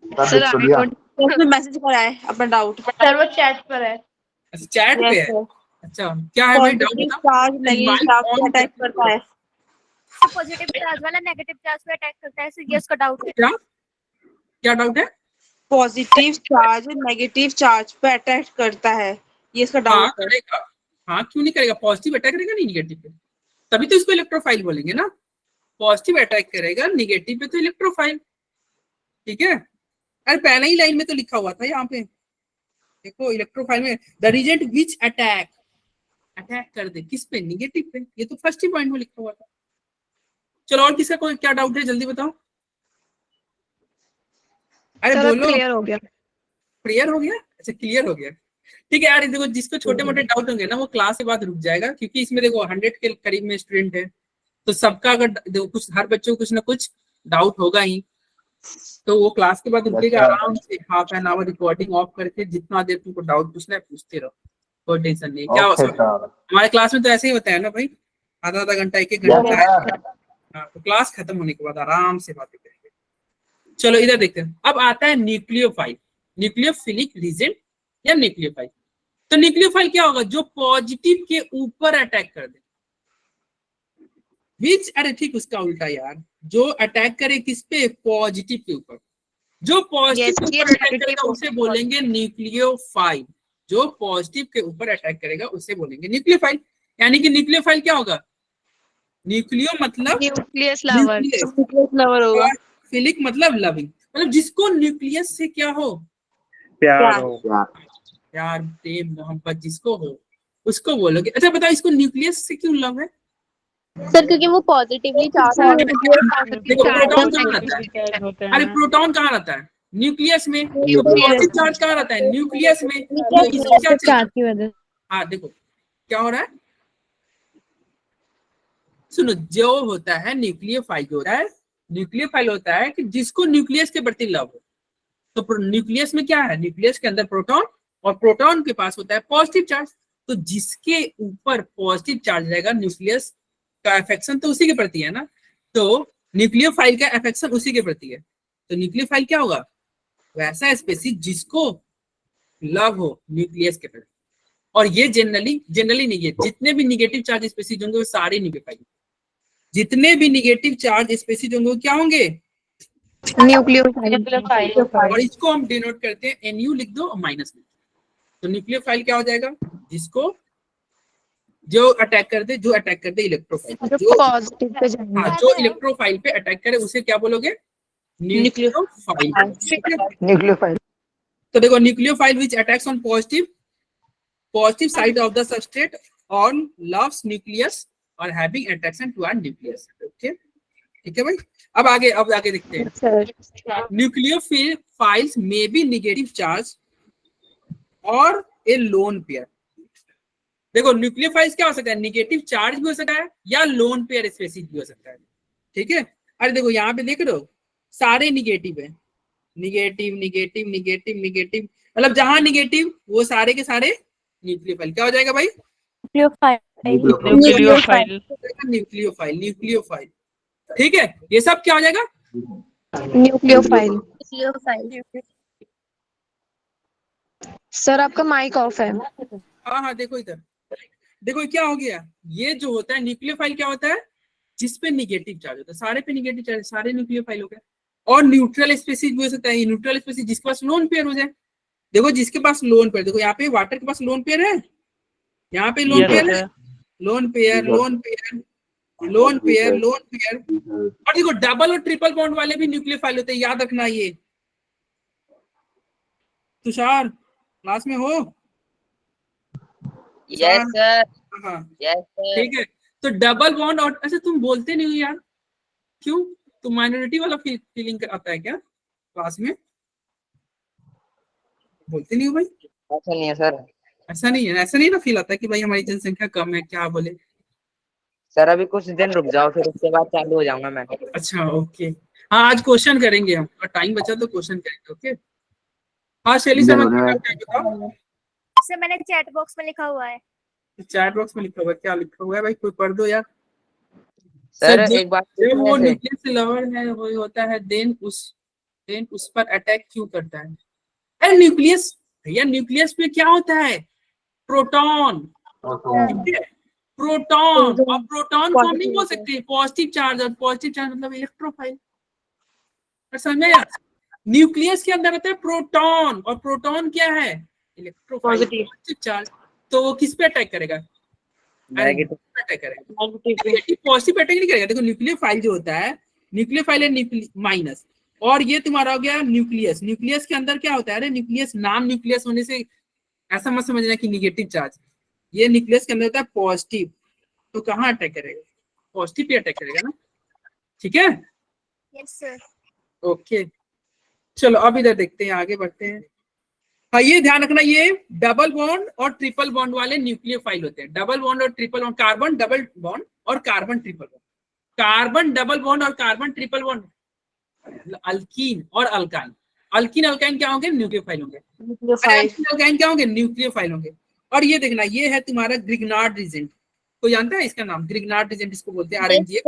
सर आई डोंट, उसने मैसेज करा है अपना डाउट। सर वो चैट पर है। अच्छा चैट पे है, अच्छा क्या है भाई डाउट पॉजिटिव बताओ। चार्ज नेगेटिव चार्ज पे अटैक करता है। पॉजिटिव चार्ज वाला नेगेटिव चार्ज पे अटैक करता है, सर ये उसका डाउट है। क्या क्या डाउट है, पॉजिटिव चार्ज नेगेटिव चार्ज पे अटैक करता है, ये इसका हाँ डाउट है। करेगा, हाँ क्यों नहीं करेगा, पॉजिटिव अटैक करेगा नहीं निगेटिव पे, तभी तो इसको इलेक्ट्रोफाइल बोलेंगे ना, पॉजिटिव अटैक करेगा निगेटिव पे तो इलेक्ट्रोफाइल। ठीक है, अरे पहले ही लाइन में तो लिखा हुआ था यहाँ पे, देखो इलेक्ट्रोफाइल में the reagent which attack, attack कर दे किस पे, निगेटिव पे, ये तो फर्स्ट ही पॉइंट में लिखा हुआ था। चलो और किसका कोई क्या डाउट है जल्दी बताओ, अरे सर बोलो, क्लियर हो गया। क्लियर हो गया, अच्छा क्लियर हो गया। ठीक है यार, देखो जिसको छोटे मोटे डाउट होंगे ना वो क्लास के बाद रुक जाएगा, क्योंकि इसमें देखो 100 के करीब में स्टूडेंट है, तो सबका अगर देखो कुछ हर बच्चे को कुछ ना कुछ डाउट होगा ही, तो वो क्लास के बाद रुकेगा आराम से, half an hour recording of करके जितना देर तुमको डाउट पूछना है पूछते रहो, कोई टेंशन नहीं। क्या हो हमारे क्लास में तो ऐसे ही होता है ना भाई, आधा आधा घंटा एक एक घंटा, हाँ, तो क्लास खत्म होने के बाद आराम से बातें करेंगे। चलो इधर देखते हैं, अब आता है न्यूक्लियोफाइल, न्यूक्लियोफिलिक रीजेंट या न्यूक्लियोफाइल। तो न्यूक्लियोफाइल क्या होगा, जो पॉजिटिव के ऊपर अटैक कर दे, विच, अरे ठीक उसका उल्टा यार, जो अटैक करे किस पे, पॉजिटिव के ऊपर, जो पॉजिटिव Yes, के ये ऊपर अटैक negative करेगा उसे बोलेंगे न्यूक्लियोफाइल, जो पॉजिटिव के ऊपर अटैक करेगा उसे बोलेंगे न्यूक्लियोफाइल। यानी कि न्यूक्लियोफाइल क्या होगा, न्यूक्लियो मतलब न्यूक्लियस लवर, लवर होगा। और फिलिक मतलब लविंग, मतलब जिसको न्यूक्लियस से क्या हो, प्यार हो, प्यार प्रेम मोहब्बत जिसको हो, उसको बोलोगे। अच्छा बताओ इसको न्यूक्लियस से क्यों लव है? सर क्योंकि वो पॉजिटिवली चार्ज देखो प्रोटॉन कहाँ रहता है? चार्ज होता है अरे ना। प्रोटॉन कहाँ रहता है? न्यूक्लियस में। तो न्यूक्लियस। पॉजिटिव चार्ज कहाँ रहता है? न्यूक्लियस में। तो इसको क्या चाहिए? चार्ज की वजह हाँ देखो क्या हो रहा है, सुनो, जो होता है न्यूक्लियोफाइल होता है, न्यूक्लियोफाइल होता है कि जिसको न्यूक्लियस के प्रति लव हो। तो न्यूक्लियस में क्या है? न्यूक्लियस के अंदर प्रोटॉन, और प्रोटॉन के पास होता है पॉजिटिव चार्ज। तो जिसके ऊपर पॉजिटिव चार्ज रहेगा, न्यूक्लियस का अफेक्शन तो उसी के प्रति है ना। तो न्यूक्लियोफाइल का अफेक्शन उसी के प्रति है। तो न्यूक्लियोफाइल क्या होगा? वैसा स्पेसीज जिसको लव हो न्यूक्लियस के प्रति। और ये जनरली नहीं है, जितने भी निगेटिव चार्ज स्पेसीज होंगे वो सारे न्यूक्लियोफाइल। जितने भी निगेटिव चार्ज स्पेसीज होंगे वो क्या होंगे? न्यूक्लियोफाइल। और इसको हम डिनोट करते हैं NU लिख दो और माइनस में। तो न्यूक्लियोफाइल क्या हो जाएगा? जिसको जो अटैक कर दे इलेक्ट्रोफाइल, जो पॉजिटिव पे जाएंगे। हाँ जो इलेक्ट्रोफाइल पे अटैक करे उसे क्या बोलोगे? न्यूक्लियोफाइल। न्यूक्लियोफाइल। तो देखो nucleophile which attacks on positive side of the substrate on loves nucleus और having attraction toward nucleus. Okay ठीक है भाई। अब आगे देखते हैं। Nucleophiles may be negative charge और ए लोन पेयर। देखो न्यूक्लियोफाइल्स क्या हो सकता है? नेगेटिव चार्ज भी हो सकता है या लोन पेयर स्पेसीज भी हो सकता है। ठीक है। अरे देखो यहाँ पे देख रहे हो सारे निगेटिव है, निगेटिव निगेटिव निगेटिव निगेटिव, मतलब जहां निगेटिव वो सारे के सारे न्यूक्लियोफाइल। क्या हो जाएगा भाई? न्यूक्लियोफाइल। न्यूक्लियोफाइल। ठीक है, ये सब क्या हो जाएगा? न्यूक्लियोफाइल। न्यूक्लियोफाइल। सर आपका माइक ऑफ है। हाँ देखो इधर, देखो क्या हो गया। ये जो होता है न्यूक्लियोफाइल क्या होता है? जिसपे निगेटिव चार्ज होता है, सारे पे निगेटिव चार्ज, सारे न्यूक्लियोफाइल हो गए। और न्यूट्रल स्पेसीज भी हो सकता है। न्यूट्रल स्पेसीज जिसके पास लोन पेयर हो जाए। देखो जिसके पास लोन पेयर, देखो यहाँ पे वाटर के पास लोन पेयर है, यहाँ पे लोन पेयर है, lone pair lone pair lone pair lone pair. और देखो डबल और ट्रिपल बॉन्ड वाले भी न्यूक्लियोफाइल होते हैं, याद रखना ये। तुषार क्लास में हो? Yes sir. हाँ यस सर। ठीक है। तो डबल बॉन्ड और अच्छा तुम बोलते नहीं हो यार, क्यों? तुम माइनॉरिटी वाला फीलिंग आता है क्या क्लास में? बोलते नहीं हो भाई? ऐसा नहीं है सर। ऐसा नहीं है, ऐसा नहीं ना फील आता है कि भाई हमारी जनसंख्या कम है, क्या बोले? सर अभी कुछ दिन रुक जाओ, फिर उसके बाद चालू हो जाऊंगा मैं। अच्छा ओके। हाँ आज क्वेश्चन करेंगे हम, और टाइम बचा तो क्वेश्चन करेंगे। ओके हाँ शैली सर बताओ। सर मैंने चैट बॉक्स में लिखा हुआ है। चैट बॉक्स में लिखा हुआ है, क्या लिखा हुआ है भाई? कोई पढ़ दो यार। सर जब एक बात वो न्यूक्लियस से लवर है वो होता है, देन उस पर अटैक क्यों करता है? अरे न्यूक्लियस भैया, न्यूक्लियस में क्या होता है? प्रोटॉन। प्रोटॉन और प्रोटॉन फॉर्म नहीं हो सकते पॉजिटिव चार्ज, और पॉजिटिव चार्ज मतलब इलेक्ट्रोफाइल। समझ में? न्यूक्लियस के अंदर होता है प्रोटॉन, और प्रोटॉन क्या है? Electrophile, positive charge. तो वो किस पे अटैक करेगा? नेगेटिव अटैक करेगा, नेगेटिव पॉजिटिव अटैक नहीं करेगा। देखो न्यूक्लियोफाइल जो होता है, न्यूक्लियोफाइल है माइनस, और ये तुम्हारा हो गया न्यूक्लियस। न्यूक्लियस के अंदर क्या होता है? अरे न्यूक्लियस नाम न्यूक्लियस होने से ऐसा मत समझना कि निगेटिव चार्ज। ये न्यूक्लियस के अंदर होता है पॉजिटिव, तो कहाँ अटैक करेगा? पॉजिटिव पे अटैक करेगा ना। ठीक है यस सर। ओके चलो अब इधर देखते हैं, आगे बढ़ते हैं। हाँ ये ध्यान रखना, ये डबल बॉन्ड और ट्रिपल बॉन्ड वाले न्यूक्लियोफाइल होते हैं। डबल बॉन्ड और triple bond, carbon double bond और carbon triple bond, carbon double bond और कार्बन ट्रिपल बॉन्ड, अल्कीन और अल्काइन। अल्कीन अल्काइन क्या होंगे? न्यूक्लियोफाइल होंगे। अल्काइन क्या होंगे? न्यूक्लियोफाइल होंगे। और ये देखना, ये है तुम्हारा ग्रिग्नार्ड रीजेंट। कोई जानता है इसका नाम? ग्रिग्नार्ड रीजेंट इसको बोलते हैं, RNGF।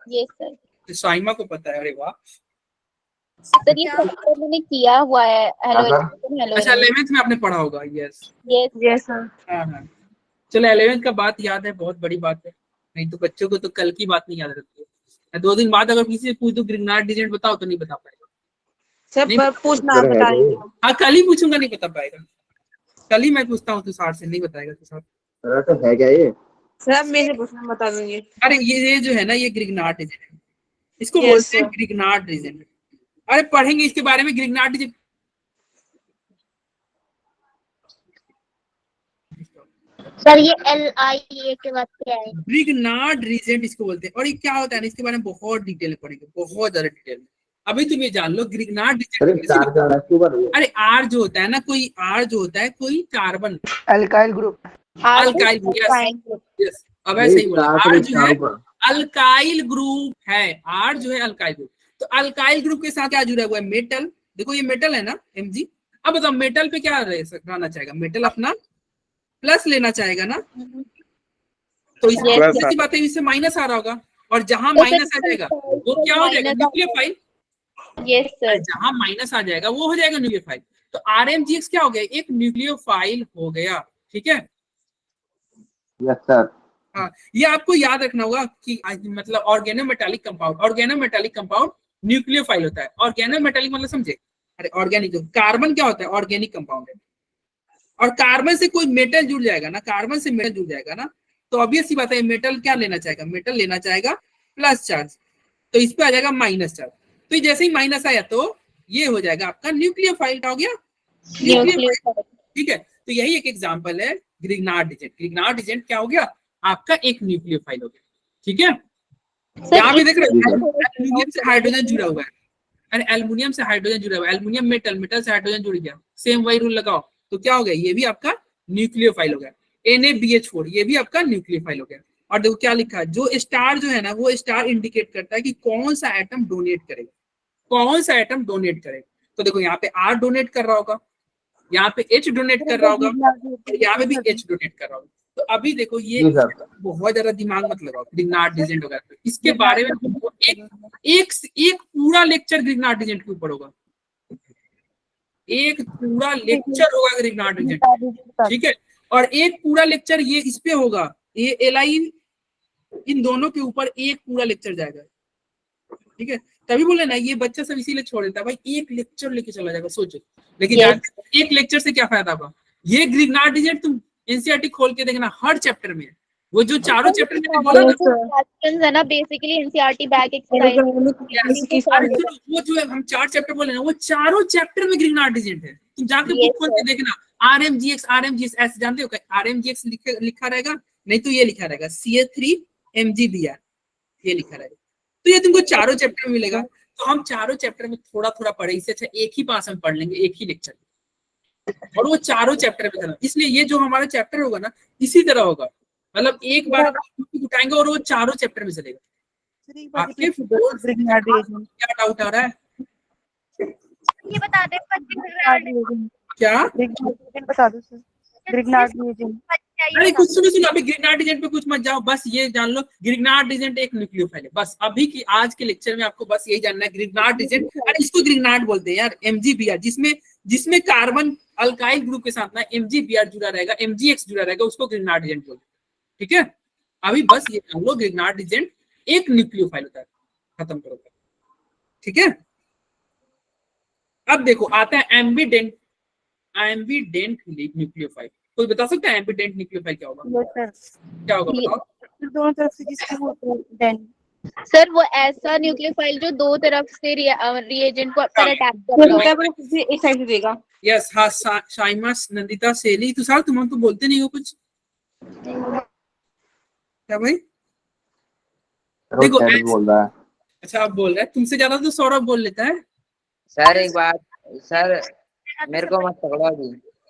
Yes sir. तो साइमा को पता है? अरे वाह। सर ये सब मैंने किया हुआ है। हेलो अच्छा 11th में आपने पढ़ा होगा। Yes yes sir. हाँ चलो 11th का बात याद है, बहुत बड़ी बात है। नहीं तो बच्चों को तो कल की बात नहीं याद रहती है। 2 दिन बाद अगर किसी से पूछ दो ग्रिग्नार्ड रीजेंट बताओ तो नहीं बता पाएगा। सर पूछना बता दीजिए। हाँ कल ही पूछूंगा, नहीं बता पाएगा। कल ही मैं पूछता हूँ तुषार से, नहीं बताएगा तुषार। तो है क्या ये? सर मेरे से पूछना बता दूंगी। अरे ये जो है ना, ये ग्रिग्नार्ड रीजन है, इसको बोलते हैं ग्रिग्नार्ड रीजन। अरे पढ़ेंगे इसके बारे में, ग्रिग्नार्ड रीजन। सर ये LIA के बाद क्या है? ग्रिग्नार्ड रीजेंट इसको बोलते हैं। और ये क्या होता है ना, इसके बारे में बहुत डिटेल में पढ़ेंगे, बहुत ज्यादा डिटेल में। अभी तुम ये जान लो ग्रिग्नार्ड अरे रीजेंट। चार जा रहा है इसके ऊपर। अरे आर जो होता है ना, कोई आर जो होता है कोई carbon alkyl group. Alkyl group. Yes, अब ऐसे ही बोला। आर जो है अल्काइल ग्रुप है, आर जो है अल्काइल ग्रुप। तो अल्काइल ग्रुप के साथ क्या जुड़ा हुआ है? मेटल। देखो ये मेटल है ना Mg। अब बताओ मेटल पे क्या रहना चाहेगा? मेटल अपना प्लस लेना चाहेगा ना, तो इसी बात है, इससे माइनस आ रहा होगा। और जहां माइनस आ जाएगा वो क्या हो जाएगा? न्यूक्लियोफाइल। Yes sir. जहां माइनस आ जाएगा वो हो जाएगा न्यूक्लियोफाइल। तो RMGX क्या हो गया? एक न्यूक्लियोफाइल हो गया। ठीक है, यस सर। हाँ, ये आपको याद रखना होगा कि मतलब ऑर्गेनोमेटालिक कंपाउंड न्यूक्लियोफाइल होता है। ऑर्गेनोमेटालिक मतलब समझे? अरे ऑर्गेनिक, कार्बन क्या होता है? ऑर्गेनिक कंपाउंड है। और कार्बन से कोई मेटल जुड़ जाएगा ना, कार्बन से मेटल जुड़ जाएगा ना, तो ऑब्वियस सी बात है मेटल क्या लेना चाहेगा? मेटल लेना चाहेगा प्लस चार्ज। तो इस पे आ जाएगा माइनस चार्ज। तो जैसे ही माइनस आया तो ये हो जाएगा आपका न्यूक्लियोफाइल। क्या हो गया? न्यूक्लियोफाइल। ठीक है, तो यही एक एग्जांपल है ग्रिग्नार्ड रीजेंट। ग्रिग्नार्ड रीजेंट क्या हो गया? आपका एक न्यूक्लियोफाइल हो गया। ठीक है, यहाँ पे देख रहे हो एल्यूमिनियम से हाइड्रोजन जुड़ा हुआ है। अरे एल्युमिनियम से हाइड्रोजन जुड़ा हुआ है, एल्युमिनियम मेटल, मेटल से हाइड्रोजन जुड़ गया, सेम वही रूल लगाओ तो क्या हो गया? ये भी आपका न्यूक्लियोफाइल हो गया। NaBH4 ये भी आपका न्यूक्लियोफाइल हो गया। और देखो क्या लिखा है, जो स्टार जो है ना, वो स्टार इंडिकेट करता है कि कौन सा एटम डोनेट करेगा, कौन सा एटम डोनेट करेगा। तो देखो यहाँ पे R डोनेट कर रहा होगा, यहाँ पे H डोनेट कर रहा होगा, यहाँ पे भी H डोनेट कर रहा होगा। तो अभी देखो ये बहुत ज्यादा दिमाग मत लगाओ ग्रिग्नार्ड रीजेंट होगा, तो इसके बारे में एक पूरा लेक्चर ग्रिग्नार्ड रीजेंट के ऊपर होगा, एक पूरा लेक्चर होगा ग्रिग्नार्ड रीजेंट। ठीक है, और एक पूरा लेक्चर ये इस पे होगा, ये LI इन दोनों के ऊपर एक पूरा लेक्चर जाएगा। ठीक है, तभी बोले ना ये बच्चा सब इसीलिए छोड़ देता है भाई, एक लेक्चर लेके चला जाएगा, सोचो। लेकिन एक लेक्चर से क्या फायदा होगा? ये ग्रिग्नार्ड रीजेंट तुम NCERT खोल के देखना, हर चैप्टर में वो जो चारों चैप्टर में बोला ना, क्वेश्चंस है ना बेसिकली NCERT बैक एक्सरसाइज। वो जो है हम 4 चैप्टर बोले ना, वो चारों चैप्टर में ग्रिग्नार्ड रीजेंट है। तुम जाके बुक खोल के देखना, RMGX ऐसे जानते हो क्या? RMGX लिखा रहेगा, नहीं तो ये लिखा रहेगा CH3MgBr, ये लिखा रहेगा। तो ये तुमको चारों चैप्टर में मिलेगा। तो हम चारों चैप्टर में थोड़ा थोड़ा पढ़े, इससे अच्छा एक ही पास हम पढ़ लेंगे, एक ही लेक्चर, और वो चारों चैप्टर में करना। इसलिए ये जो हमारा चैप्टर होगा ना, इसी तरह होगा, मतलब एक बार उठाएंगे और वो चारों चैप्टर में चलेगा। आपके क्या डाउट आ रहा है? ये बता दे क्या बता दो सर, ग्रिग्नार्ड रीजेंट। अरे कुछ सुनो, अभी ग्रिग्नार्ड रीजेंट पे कुछ मत जाओ, बस ये जान लो ग्रिग्नार्ड रीजेंट एक न्यूक्लियोफाइल है। बस अभी की आज के लेक्चर में आपको बस यही जानना है, ग्रिग्नार्ड रीजेंट। अरे इसको ग्रिग्नार्ड बोलते हैं यार, MgBr, जिसमें कार्बन अल्काइल ग्रुप के साथ ना MgBr जुड़ा रहेगा, MgX जुड़ा रहेगा, उसको ग्रिग्नार्ड रीजेंट बोलते हैं। ठीक है, अभी बस ये जान लो ग्रिग्नार्ड रीजेंट एक न्यूक्लियोफाइल होता है, खत्म करो। ठीक है, अब देखो आता है एम्बिडेंट न्यूक्लियोफाइल। कोई बता सकता है एम्बिडेंट न्यूक्लियोफाइल क्या होगा? क्या होगा बताओ? दोनों तरफ से जिसको सर वो ऐसा न्यूक्लियोफाइल जो दो तरफ से रिएजेंट को पर अटैक कर रहा हो, एक साइड से देगा। यस, हाँ, शाइमा, नंदिता, सेली, तुषार तुम तो बोलते नहीं हो कुछ, क्या भाई? देखो बोल रहा है। अच्छा आप बोल रहे हैं, तुमसे ज्यादा तो सौरभ बोल लेता है। सर एक बात, सर मेरे को मत पकड़ो अभी।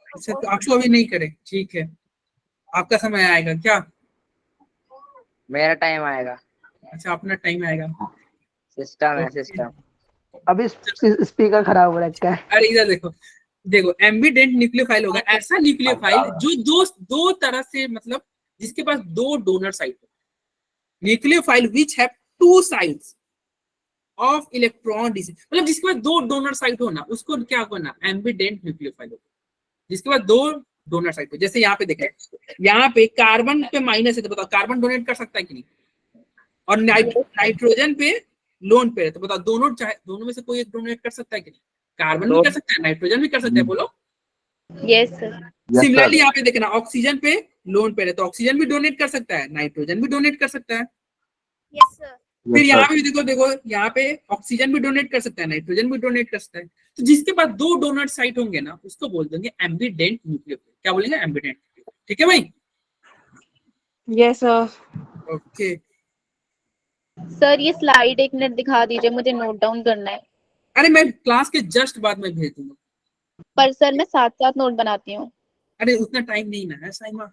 अच्छा तो आपको अभी नहीं करे, ठीक है, आपका समय आएगा क्या? मेरा टाइम आएगा। अच्छा अपना टाइम आएगा, सिस्टम है सिस्टम। अभी स्पीकर खराब हो रखा है। अरे इधर देखो एम्बिडेंट न्यूक्लियोफाइल होगा ऐसा न्यूक्लियोफाइल जो दो तरह से, मतलब जिसके पास दो डोनर साइट हो। Nucleophile which have two sides of electron distance, मतलब जिसके पास दो डोनर साइट हो ना, उसको क्या करना? एम्बिडेंट न्यूक्लियोफाइल होगा, जिसके पास दो डोनर साइट हो। जैसे यहाँ पे देखें, यहाँ पे कार्बन पे माइनस है, तो बताओ कार्बन डोनेट कर सकता है कि नहीं? और नाइट्रोजन पे लोन पे है, तो बताओ दोनों में से कोई एक डोनेट कर सकता है कि नहीं? कार्बन भी कर सकता है, नाइट्रोजन भी कर सकता है, बोलो। Yes sir. सिमिलरली यहाँ पे देखना, ऑक्सीजन पे लोन पे है, तो ऑक्सीजन भी डोनेट कर सकता है, नाइट्रोजन भी डोनेट कर सकता है। Yes sir. फिर यहाँ पे देखो यहाँ पे ऑक्सीजन भी डोनेट कर सकता है, नाइट्रोजन भी डोनेट कर सकता है। तो जिसके पास दो डोनर साइट होंगे ना, उसको बोल देंगे एम्बिडेंट न्यूक्लियोफाइल। क्या बोलेंगे? एम्बिडेंट। ठीक है भाई, Yes, sir. ओके सर ये स्लाइड 1 मिनट दिखा दीजिए, मुझे नोट डाउन करना है। अरे मैं क्लास के जस्ट बाद में भेज दूंगा। पर सर मैं साथ साथ नोट बनाती हूँ। अरे उतना टाइम नहीं ना है साइमा।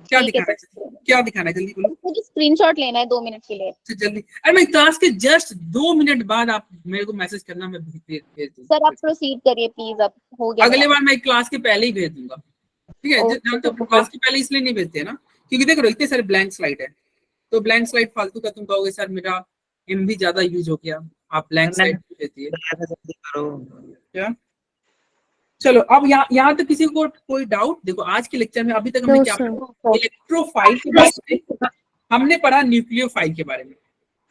क्या ठीक है दिखाना है, सर, क्या दिखाना है जल्दी बोलो। मुझे स्क्रीनशॉट लेना है 2 मिनट के लिए। जल्दी। अरे मैं क्लास के जस्ट 2 मिनट बाद आप मेरे को मैसेज करना, मैं भेज दूंगा। सर आप प्रोसीड करिए प्लीज, अब हो गया अगले मेरा। बार मैं क्लास के पहले ही भेज दूंगा, ठीक है। जानते हो क्लास के पहले इसलिए नहीं भेजते ना, क्योंकि देखो इतने सारे ब्लैंक स्लाइड है, तो ब्लैंक स्लाइड फालतू का तुम कहोगे सर मेरा एमबी ज्यादा यूज हो गया, आप ब्लैंक स्लाइड देती है क्या। चलो अब यहाँ तक किसी को कोई डाउट। देखो आज के लेक्चर में अभी तक हमने क्या पढ़ा, इलेक्ट्रोफाइल के बारे में हमने पढ़ा, न्यूक्लियोफाइल के बारे में,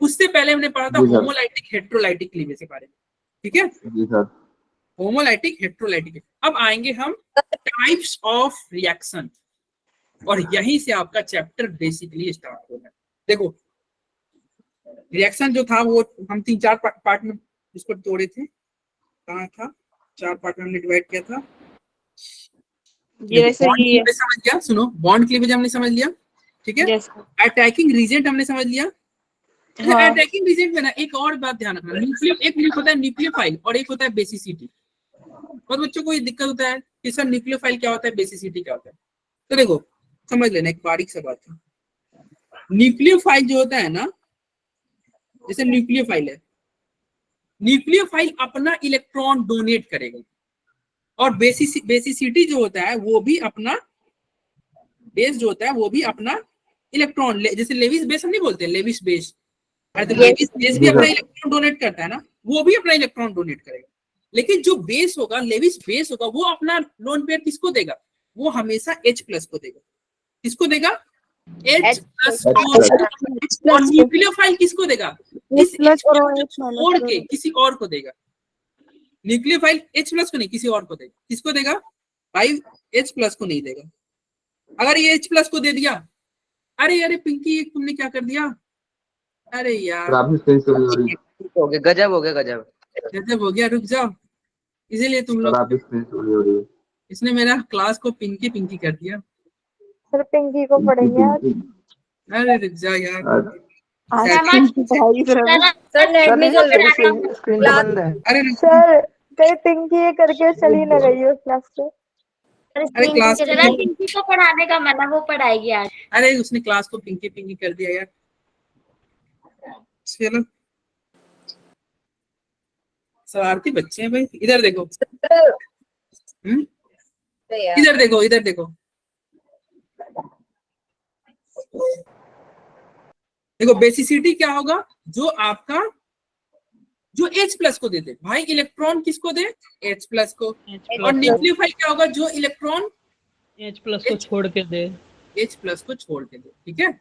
उससे पहले हमने पढ़ा था जी सर। होमोलाइटिक हेट्रोलाइटिक क्लीवेज के बारे में, ठीक है। जी सर। Homolytic heterolytic. अब आएंगे हम टाइप्स ऑफ रिएक्शन, और यहीं से आपका चैप्टर बेसिकली स्टार्ट होगा। देखो रिएक्शन जो था वो हम 3-4 पार्ट में इसको तोड़े थे। कहाँ था, 4 पार्ट में हमने डिवाइड किया था। ये सही है। हमने समझ लिया, सुनो बॉन्ड क्लीवेज हमने समझ लिया, ठीक है। Yes. अटैकिंग रीजेंट हमने समझ लिया। हाँ। अटैकिंग रीजेंट में ना एक और बात ध्यान रखना, एक होता है न्यूक्लियोफाइल और एक होता है बेसिसिटी। और बच्चों को ये दिक्कत होता है कि सर न्यूक्लियोफाइल क्या होता है, बेसिसिटी क्या होता है। तो देखो समझ लेना एक बारीक सा बात है। न्यूक्लियोफाइल जो होता है ना, जैसे न्यूक्लियोफाइल है, न्यूक्लियोफाइल अपना इलेक्ट्रॉन डोनेट करेगा, और बेसिसिटी जो होता है वो भी अपना, बेस जो होता है वो भी अपना इलेक्ट्रॉन, जैसे लेविस बेस हम नहीं बोलते, लेविस बेस, तो लेविस बेस भी अपना इलेक्ट्रॉन डोनेट करता है ना, वो भी अपना इलेक्ट्रॉन डोनेट करेगा। लेकिन जो बेस होगा, लेविस बेस होगा, वो अपना लोन पेयर किसको देगा, वो हमेशा H+ को देगा। किसको देगा, H+ को। और न्यूक्लियोफाइल किसको देगा, इस H+ को छोड़ के किसी और को देगा। न्यूक्लियोफाइल H+ को नहीं, किसी और को देगा। किसको देगा भाई, H+ को नहीं देगा। अगर ये H+ को दे दिया, अरे पिंकी तुमने क्या कर दिया, अरे यार हो गया, गजब हो गया, गजब। गजब हो गया, रुक जाओ। इसीलिए तुम लोग, इसने मेरा क्लास को पिंकी पिंकी कर दिया। सर पिंकी को पढ़ेंगे आज। अरे रुक जाओ यार। सर नेट नहीं चल रहा है। स्क्रीन तो बंद है। अरे सर कहीं पिंकी ये करके चली न गई उस क्लास से। अरे क्लास जरा पिंकी को पढ़ाने का मन है, वो पढ़ाएगी आज। अरे उसने क्लास को पिंकी पिंकी कर दिया यार। चलो शरारती बच्चे हैं भाई। इधर देखो, इधर देखो, इधर देखो, देखो बेसिसिटी क्या होगा, जो आपका जो H+ को दे दे भाई, इलेक्ट्रॉन किसको दे, H+ को। और न्यूक्लियोफाइल क्या होगा, जो इलेक्ट्रॉन H+ को छोड़ के दे, H+ को छोड़ के दे, ठीक है।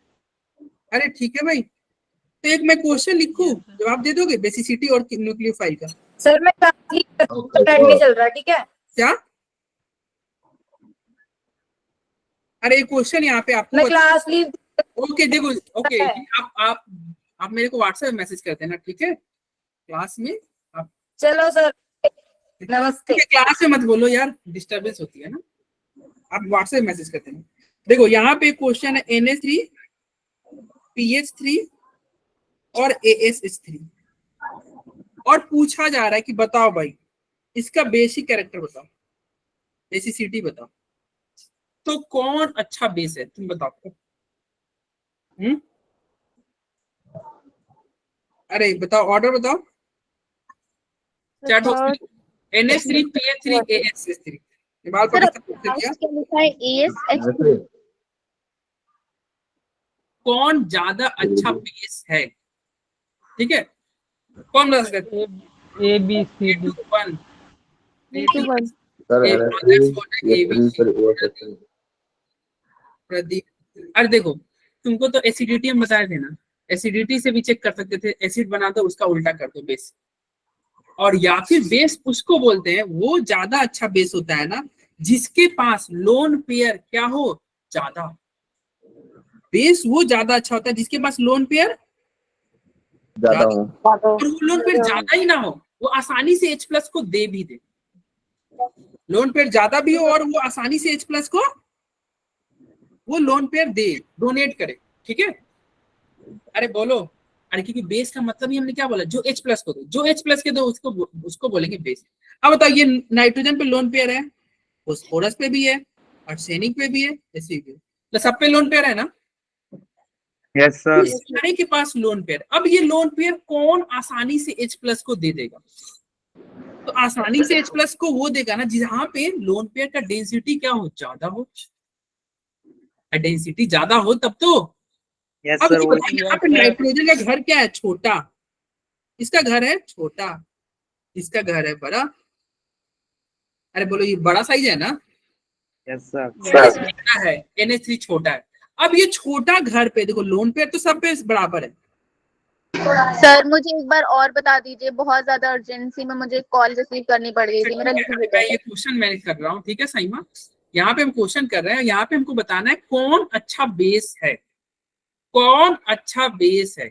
अरे ठीक है भाई, तो एक मैं क्वेश्चन लिखूं, जवाब दे दोगे बेसिसिटी और न्यूक्लियोफाइल का। सर मैं नेट नहीं चल रहा, ठीक है। क्या, अरे क्वेश्चन यहाँ पे आपको, मैं क्लास लीव। ओके देखो, ओके आप मेरे को व्हाट्सएप में मैसेज करते हैं ना, ठीक है। क्लास में आप, चलो सर नमस्ते। क्लास में मत बोलो यार, डिस्टरबेंस होती है ना। आप व्हाट्सएप में मैसेज करते हैं। देखो यहाँ पे क्वेश्चन है Na3 PH3 और ASH3, और पूछा जा रहा है कि बताओ भाई इसका बेसिक कैरेक्टर बताओ, बेसिसिटी बताओ। तो कौन अच्छा बेस है, तुम बताओ। अरे बताओ, ऑर्डर बताओ, चैट बॉक्स में। Na3 PH3 ASH3। Nepal Pakistan लिखा है ASH3। कौन ज्यादा अच्छा बेस है, ठीक है। कौन बता सकते हैं, ABCD। प्रदीप। अरे देखो तुमको तो एसिडिटी हम बताए थे ना, एसिडिटी से भी चेक कर सकते थे, एसिड बना दो उसका उल्टा कर दो बेस। और या फिर बेस उसको बोलते हैं, वो ज्यादा अच्छा बेस होता है ना जिसके पास लोन पेयर क्या हो, ज्यादा। बेस वो ज्यादा अच्छा होता है जिसके पास लोन पेयर ज्यादा हो, और वो लोन पेयर ज्यादा ही ना हो, वो आसानी से H+ को दे भी दे। लोन पेयर ज्यादा भी हो और वो आसानी से H+ को वो लोन पेयर दे, डोनेट करे, ठीक है। अरे बोलो, अरे क्योंकि बेस का मतलब ही हमने क्या बोला, जो H प्लस को दो, जो H प्लस के दो उसको बोलेंगे बेस। अब बताओ ये नाइट्रोजन पे लोन पेयर है, फास्फोरस पे भी है, आर्सेनिक पे भी है, एसपी पे, तो सब पे लोन पेयर है ना। Yes sir. इस सारे के पास लोन पेयर। अब ये लोन पेयर कौन आसानी से H प्लस को दे देगा, तो आसानी से H प्लस को वो देगा ना जहां पे लोन पेयर का डेंसिटी क्या हो, ज्यादा हो। डेंसिटी ज्यादा हो तब तो। यस अब सर, ये वही बताओ, यहाँ पे नाइट्रोजन का घर क्या है, छोटा, इसका घर है छोटा, इसका घर है बड़ा। अरे बोलो ये बड़ा साइज है ना। Yes sir. छोटा है, NH3 छोटा है। अब ये छोटा घर पे देखो, लोन पेयर तो सब पे बराबर है। सर मुझे एक बार और बता दीजिए, बहुत ज्यादा अर्जेंसी में मुझे कॉल रिसीव करनी पड़ गई थी, मेरा मैं ये क्वेश्चन मैनेज कर रहा हूँ, ठीक है साइमा। यहाँ पे हम क्वेश्चन कर रहे हैं, यहाँ पे हमको बताना है कौन अच्छा बेस है, कौन अच्छा बेस है।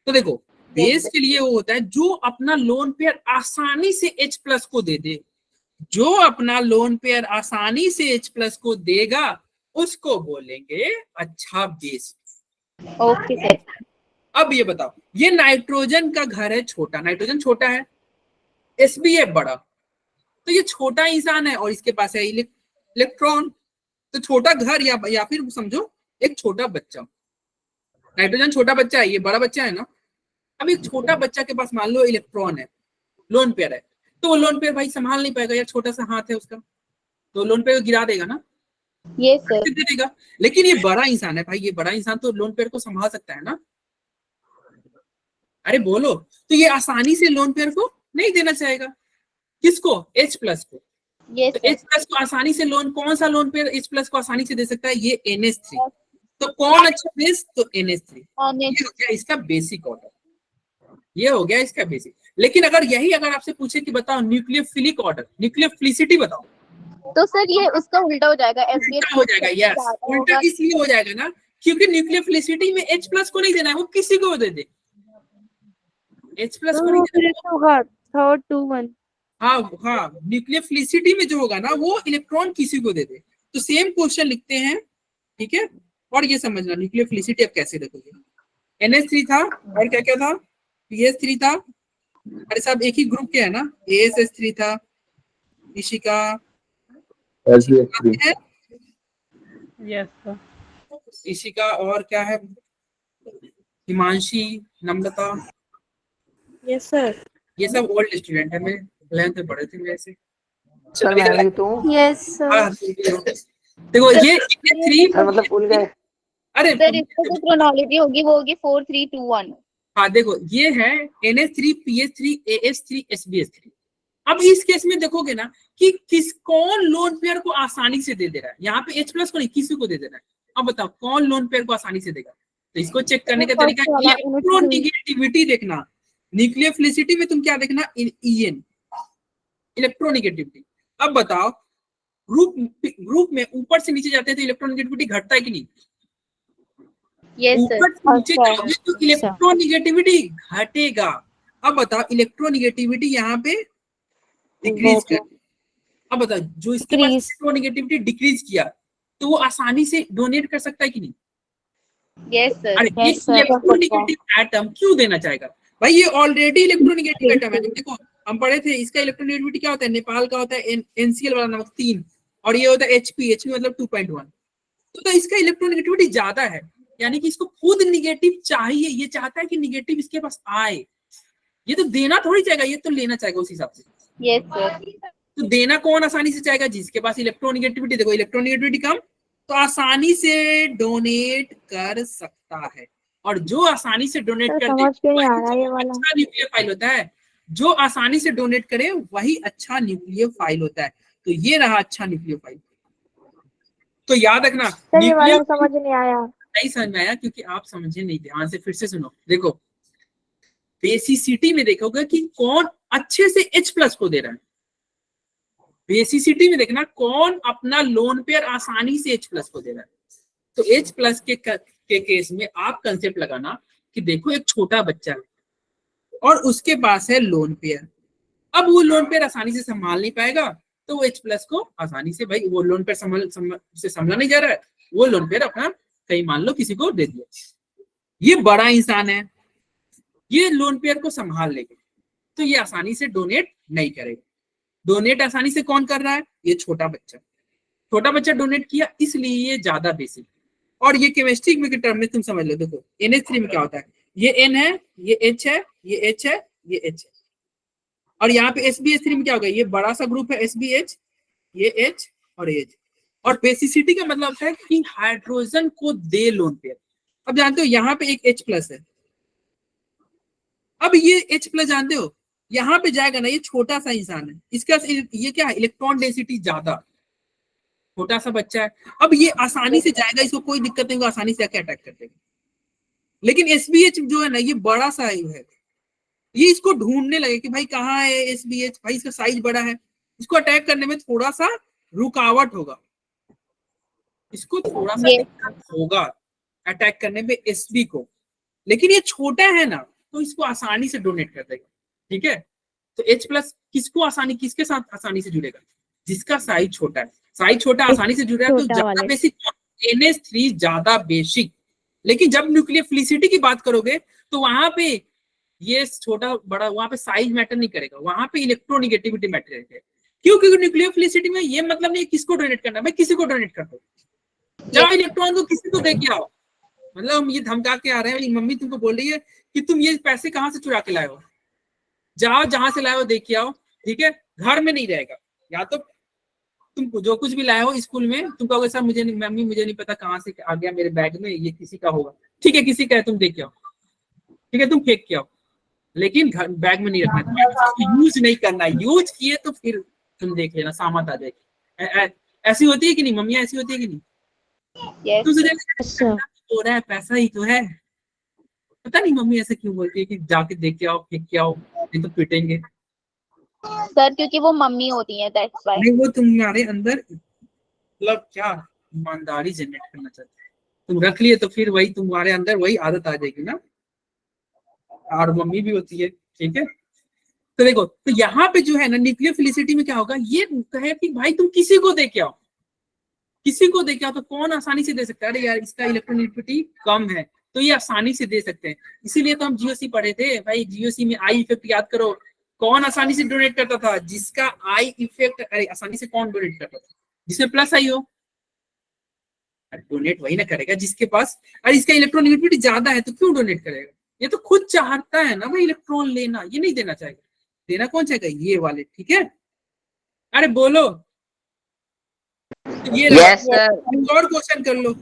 तो देखो बेस के लिए वो होता है जो अपना लोन पेयर आसानी से H प्लस को दे दे, जो अपना लोन पेयर आसानी से H प्लस को देगा उसको बोलेंगे अच्छा बेस। Okay sir. अब ये बताओ, ये नाइट्रोजन का घर है छोटा, नाइट्रोजन छोटा है, Sb है बड़ा, तो ये छोटा इंसान है और इसके पास है इलेक्ट्रॉन, तो छोटा घर या फिर समझो एक छोटा बच्चा। नाइट्रोजन छोटा बच्चा है, ये बड़ा बच्चा है ना। अब एक छोटा बच्चा के पास मान लो इलेक्ट्रॉन है, लोन पेयर है, तो वो लोन पेयर भाई संभाल नहीं पाएगा यार, छोटा सा हाथ है उसका, तो लोन पेयर को गिरा देगा ना। ये सर दे देगा। लेकिन ये बड़ा इंसान है भाई, ये बड़ा इंसान तो लोन पेयर को संभाल सकता है ना। अरे बोलो, तो ये आसानी से लोन पेयर को नहीं देना चाहेगा, किसको, H प्लस को। ये तो H प्लस को आसानी से लोन, कौन सा लोन पेयर H प्लस को आसानी से दे सकता है, ये NH3। तो कौन अच्छा बेस, तो NH3। ये हो गया इसका बेसिक ऑर्डर, ये हो गया इसका बेसिक। लेकिन अगर आपसे पूछे कि बताओ न्यूक्लियोफिलिक ऑर्डर, न्यूक्लियोफिलिसिटी बताओ, तो सर ये उसका उल्टा हो जाएगा, उल्टा हो जाएगा। यस, उल्टा इसलिए हो जाएगा ना क्योंकि न्यूक्लियोफिलिसिटी में H प्लस को नहीं देना है, वो किसी को दे दे, H प्लस को नहीं देना होगा 3rd 2 1। हाँ हाँ, न्यूक्लियोफिलिसिटी में जो होगा ना वो इलेक्ट्रॉन किसी को दे दे। तो सेम क्वेश्चन लिखते हैं, ठीक है। और ये समझना न्यूक्लियोफिलिसिटी अब कैसे देखोगे, NH3 था और क्या क्या था, PS3 था। अरे साहब एक ही ग्रुप के है ना, ASH3 था, Ishika, SbH3 yes sir. Ishika और क्या है, हिमांशी, नम्रता। Yes sir. ये सब ओल्ड स्टूडेंट है, मैं 11th में पढ़े थे मेरे से। सर मैं भी तो यस हाँ, सर। देखो ये NH3, सर मतलब भूल गए। अरे सर इसका जो क्रोनोलॉजी होगी वो होगी 4 3 2 1। हाँ देखो ये है NH3 PH3 AH3 SbH3। अब इस केस में देखोगे ना कि कौन लोन पेयर को आसानी से दे रहा है, यहाँ पे H प्लस को नहीं किसी को दे रहा है। अब बताओ कौन लोन पेयर को आसानी से देगा, तो इसको चेक करने का तरीका इलेक्ट्रोनिगेटिविटी देखना। न्यूक्लियोफिलिसिटी में तुम क्या देखना, EN, इलेक्ट्रोनिगेटिविटी। अब बताओ ग्रुप में ऊपर से नीचे जाते हैं तो इलेक्ट्रोनिगेटिविटी घटता है कि नहीं, यस सर। ऊपर से नीचे जाओगे तो इलेक्ट्रोनिगेटिविटी घटेगा। अब बताओ इलेक्ट्रोनिगेटिविटी यहाँ पे डिक्रीज कर, अब बताओ जो इसके पास इलेक्ट्रोनिगेटिविटी डिक्रीज किया तो वो आसानी से डोनेट कर सकता है कि नहीं। Yes sir. अरे ये इलेक्ट्रोनिगेटिव एटम क्यों देना चाहेगा भाई, ये ऑलरेडी इलेक्ट्रोनिगेटिव एटम है। देखो हम पढ़े थे इसका इलेक्ट्रोनिगेटिविटी क्या होता है, नेपाल का होता है NCl वाला नमक 3 और ये होता है HP मतलब 2.1। तो इसका इलेक्ट्रोनिगेटिविटी ज्यादा है, यानी कि इसको खुद निगेटिव चाहिए, ये चाहता है कि निगेटिव इसके पास आए। ये तो देना थोड़ी चाहेगा, ये तो लेना चाहेगा उस हिसाब से। Yes sir. तो देना कौन आसानी से चाहेगा, जिसके पास इलेक्ट्रोनिगेटिविटी, देखो इलेक्ट्रोनिगेटिविटी कम तो आसानी से डोनेट कर सकता है, और जो आसानी से डोनेट कर दे अच्छा न्यूक्लियोफाइल होता है, जो आसानी से डोनेट करे वही अच्छा न्यूक्लियोफाइल होता है। तो ये रहा अच्छा न्यूक्लियोफाइल। तो याद रखना समझ नहीं आया, नहीं समझ में आया क्योंकि आप समझे नहीं, ध्यान से फिर से सुनो। देखो बेसिसिटी में देखोगे कि कौन अच्छे से H प्लस को दे रहा है, बेसिसिटी में देखना कौन अपना लोन पेयर आसानी से H प्लस को दे रहा है। तो H प्लस के केस में आप कंसेप्ट लगाना कि देखो एक छोटा बच्चा है और उसके पास है लोन पेयर। अब वो लोन पेयर आसानी से संभाल नहीं पाएगा तो वो H प्लस को आसानी से, भाई वो लोन पेयर संभला नहीं जा रहा है, वो लोन पेयर अपना कहीं मान लो किसी को दे दिया, ये बड़ा इंसान है, ये लोन पेयर को संभाल लेगा, तो ये आसानी से डोनेट नहीं करेगा। डोनेट आसानी से कौन कर रहा है? ये छोटा बच्चा। छोटा बच्चा डोनेट किया इसलिए ये ज्यादा बेसिक। और ये केमिस्ट्री में के टर्म में तुम समझ लो, देखो NH3 में क्या होता है, ये N है, ये H है, ये H है, ये H है। और यहाँ पे SbH3 में क्या होगा, ये बड़ा सा ग्रुप है SbH, ये H और H। और बेसिसिटी का मतलब होता है कि हाइड्रोजन को दे लोन पेयर। अब जानते हो यहाँ पे एक H प्लस है, अब ये H प्लस जानते हो यहाँ पे जाएगा ना, ये छोटा सा इंसान है, इसका ये क्या है, इलेक्ट्रॉन डेंसिटी ज्यादा, छोटा सा बच्चा है। अब ये आसानी से जाएगा, इसको कोई दिक्कत नहीं होगा, आसानी से आके अटैक कर देगा। लेकिन SbH जो है ना, ये बड़ा सा है, ये इसको ढूंढने लगे कि भाई कहाँ है SbH, भाई इसका साइज बड़ा है, इसको अटैक करने में थोड़ा सा रुकावट होगा, इसको थोड़ा सा दिक्कत होगा अटैक करने में Sb को। लेकिन ये छोटा है ना, तो इसको आसानी से डोनेट कर देगा, ठीक है। तो H प्लस किसको आसानी, किसके साथ आसानी से जुड़ेगा? जिसका साइज छोटा है। साइज छोटा आसानी से जुड़ रहा है तो ज्यादा बेसिक, NH3 ज्यादा बेसिक। लेकिन जब न्यूक्लियोफिलिसिटी की बात करोगे तो वहां पे ये छोटा बड़ा, वहां पे साइज मैटर नहीं करेगा, वहां पे इलेक्ट्रोनिगेटिविटी मैटर करेगा। क्यों? क्योंकि न्यूक्लियोफिलिसिटी में ये मतलब नहीं किसको डोनेट करना है, मैं किसी को डोनेट कर दो, जाओ इलेक्ट्रॉन को किसी को दे के आओ। मतलब हम ये धमका के आ रहे हैं, मम्मी तुमको बोल रही है कि तुम ये पैसे कहाँ से चुरा के लाए हो, जाओ जहां से लाए हो दे के आओ, ठीक है। घर में नहीं रहेगा, या तो तुम जो कुछ भी लाए हो स्कूल में तुम कहोगे सर मुझे नहीं, मम्मी मुझे नहीं पता कहाँ से आ गया मेरे बैग में, ये किसी का होगा, ठीक है किसी का है तुम दे के आओ, ठीक है तुम फेंक के आओ, लेकिन घर बैग में नहीं रखना, यूज नहीं करना। यूज किए तो फिर तुम देख लेना सामत आ जाएगी। ऐसी होती है कि नहीं मम्मी, ऐसी होती है कि नहीं? हो रहा है पैसा ही तो है, पता नहीं मम्मी ऐसे क्यों बोलती है कि जाके देख के आओ, फेंक के आओ, नहीं तो पिटेंगे। सर क्योंकि वो मम्मी होती है, दैट्स व्हाई। नहीं, वो तुम्हारे अंदर मतलब क्या ईमानदारी जनरेट करना चाहते हैं, तुम रख लिए तो फिर वही तुम्हारे अंदर वही आदत आ जाएगी ना। और मम्मी भी होती है, ठीक है। तो देखो, तो यहाँ पे जो है ना न्यूक्लियोफिलिसिटी में क्या होगा, ये कहे कि भाई तुम किसी को दे के आओ, किसी को दे के आओ, तो कौन आसानी से दे सकता है? अरे यार इसका इलेक्ट्रोनेगेटिविटी कम है, तो ये आसानी से दे सकते हैं। इसीलिए तो हम GOC पढ़े थे भाई, GOC में आई इफेक्ट याद करो, कौन आसानी से डोनेट करता था? जिसका आई इफेक्ट, अरे आसानी से कौन डोनेट करता था? जिसमें प्लस आई हो। डोनेट वही ना करेगा जिसके पास, अरे इसका इलेक्ट्रोनेगेटिविटी ज्यादा है तो क्यों डोनेट करेगा? ये तो खुद चाहता है ना भाई इलेक्ट्रॉन लेना, ये नहीं देना चाहेगा। देना कौन चाहेगा? ये वाले, ठीक है। अरे बोलो, ये और क्वेश्चन कर लो,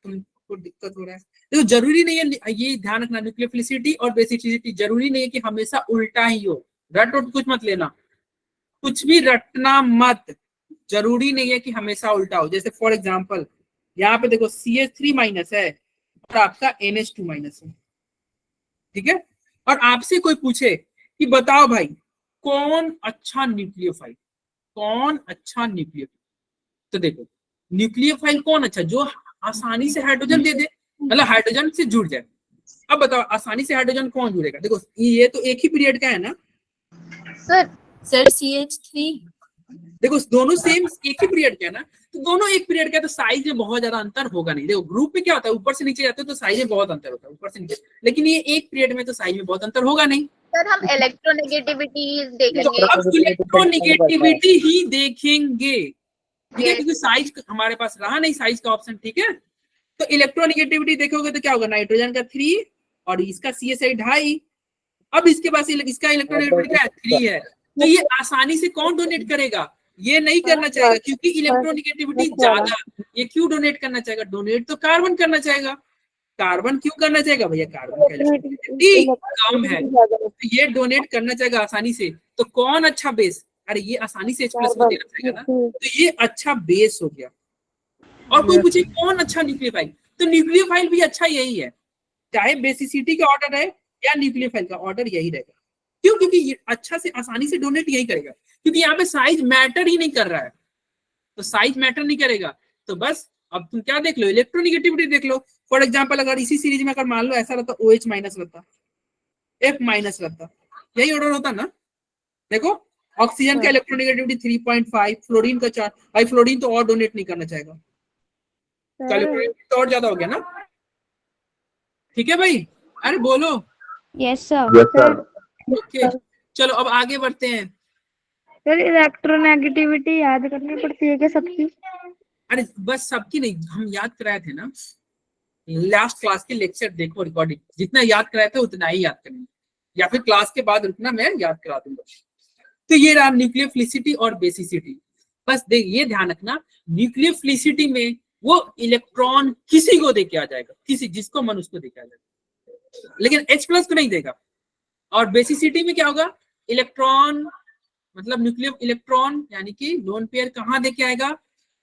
तुमको दिक्कत हो रहा है। देखो जरूरी नहीं है, ये ध्यान रखना, न्यूक्लियोफिलिसिटी और बेसिसिटी जरूरी नहीं है कि हमेशा उल्टा ही हो। रट उठ कुछ मत लेना, कुछ भी रटना मत, जरूरी नहीं है कि हमेशा उल्टा हो। जैसे फॉर एग्जांपल यहाँ पे देखो CH3 माइनस है और आपका NH2 माइनस है, ठीक है। और आपसे कोई पूछे कि बताओ भाई कौन अच्छा न्यूक्लियोफाइल, कौन अच्छा न्यूक्लियोफाइल, तो देखो न्यूक्लियोफाइल कौन अच्छा, जो आसानी से हाइड्रोजन दे दे, मतलब हाइड्रोजन से जुड़ जाए। अब बताओ आसानी से हाइड्रोजन कौन जुड़ेगा? देखो ये तो एक ही पीरियड का है ना सर CH3, देखो दोनों सेम एक ही पीरियड का है ना, तो दोनों एक पीरियड का, तो साइज में बहुत ज्यादा अंतर होगा नहीं। देखो ग्रुप में क्या होता है, ऊपर से नीचे जाते हो तो साइज में बहुत अंतर होता है ऊपर से नीचे, लेकिन ये एक पीरियड में तो साइज में बहुत अंतर होगा नहीं। सर हम इलेक्ट्रोनेगेटिविटी देखेंगे, तो अब इलेक्ट्रोनेगेटिविटी ही देखेंगे, ठीक है, क्योंकि साइज हमारे पास रहा नहीं साइज का ऑप्शन, ठीक है। तो इलेक्ट्रोनेगेटिविटी देखोगे तो क्या होगा, नाइट्रोजन का 3 और इसका CH2 2.5। अब इसके पास इसका इलेक्ट्रोनेगेटिविटी क्या है, 3 है, तो ये आसानी से कौन डोनेट करेगा? ये नहीं करना चाहेगा क्योंकि इलेक्ट्रोनेगेटिविटी ज्यादा। ये क्यों डोनेट करना चाहेगा? डोनेट तो कार्बन करना चाहेगा। कार्बन क्यों करना चाहेगा भैया? कार्बन का इलेक्ट्रोनेगेटिविटी कम है, तो ये डोनेट करना चाहेगा आसानी से। तो कौन अच्छा बेस, अरे ये आसानी से H+ को देना चाहेगा ना, तो ये अच्छा बेस हो गया। और कोई पूछे कौन अच्छा न्यूक्लियोफाइल, तो न्यूक्लियोफाइल भी अच्छा यही है, चाहे बेसिसिटी का ऑर्डर है या न्यूक्लियोफाइल का ऑर्डर यही रहेगा। क्यों? क्योंकि ये अच्छा से आसानी से डोनेट यही करेगा, क्योंकि यहाँ पे साइज मैटर ही नहीं कर रहा है, तो साइज मैटर नहीं करेगा। तो बस अब तुम क्या देख लो, इलेक्ट्रोनेगेटिविटी देख लो। फॉर एग्जांपल अगर इसी सीरीज में अगर मान लो ऐसा रहता OH माइनस रहता, F माइनस रहता, यही ऑर्डर होता ना। देखो ऑक्सीजन का इलेक्ट्रोनेगेटिविटी 3.5, फ्लोरीन का 4, भाई फ्लोरीन तो और डोनेट नहीं करना चाहेगा, कैलकुलेट तो और ज्यादा हो गया ना। ठीक है भाई, अरे बोलो। Yes sir. ओके चलो अब आगे बढ़ते हैं। सर इलेक्ट्रोनेगेटिविटी याद करनी पड़ती है क्या सबकी? अरे बस सबकी नहीं, हम याद कराए थे ना लास्ट क्लास के लेक्चर, देखो रिकॉर्डिंग, जितना याद कराए थे उतना ही याद करना, या फिर क्लास के बाद रुकना, मैं याद करा दूंगा। तो ये रहा न्यूक्लियोफिलिसिटी और बेसिसिटी। बस देख ये ध्यान रखना, न्यूक्लियोफिलिसिटी में वो इलेक्ट्रॉन किसी को देके आ जाएगा, किसी जिसको मन उसको देके आ जाएगा, लेकिन H+ को नहीं देगा। और बेसिसिटी में क्या होगा, इलेक्ट्रॉन मतलब न्यूक्लियर इलेक्ट्रॉन यानी कि लोन पेयर कहाँ देके आएगा,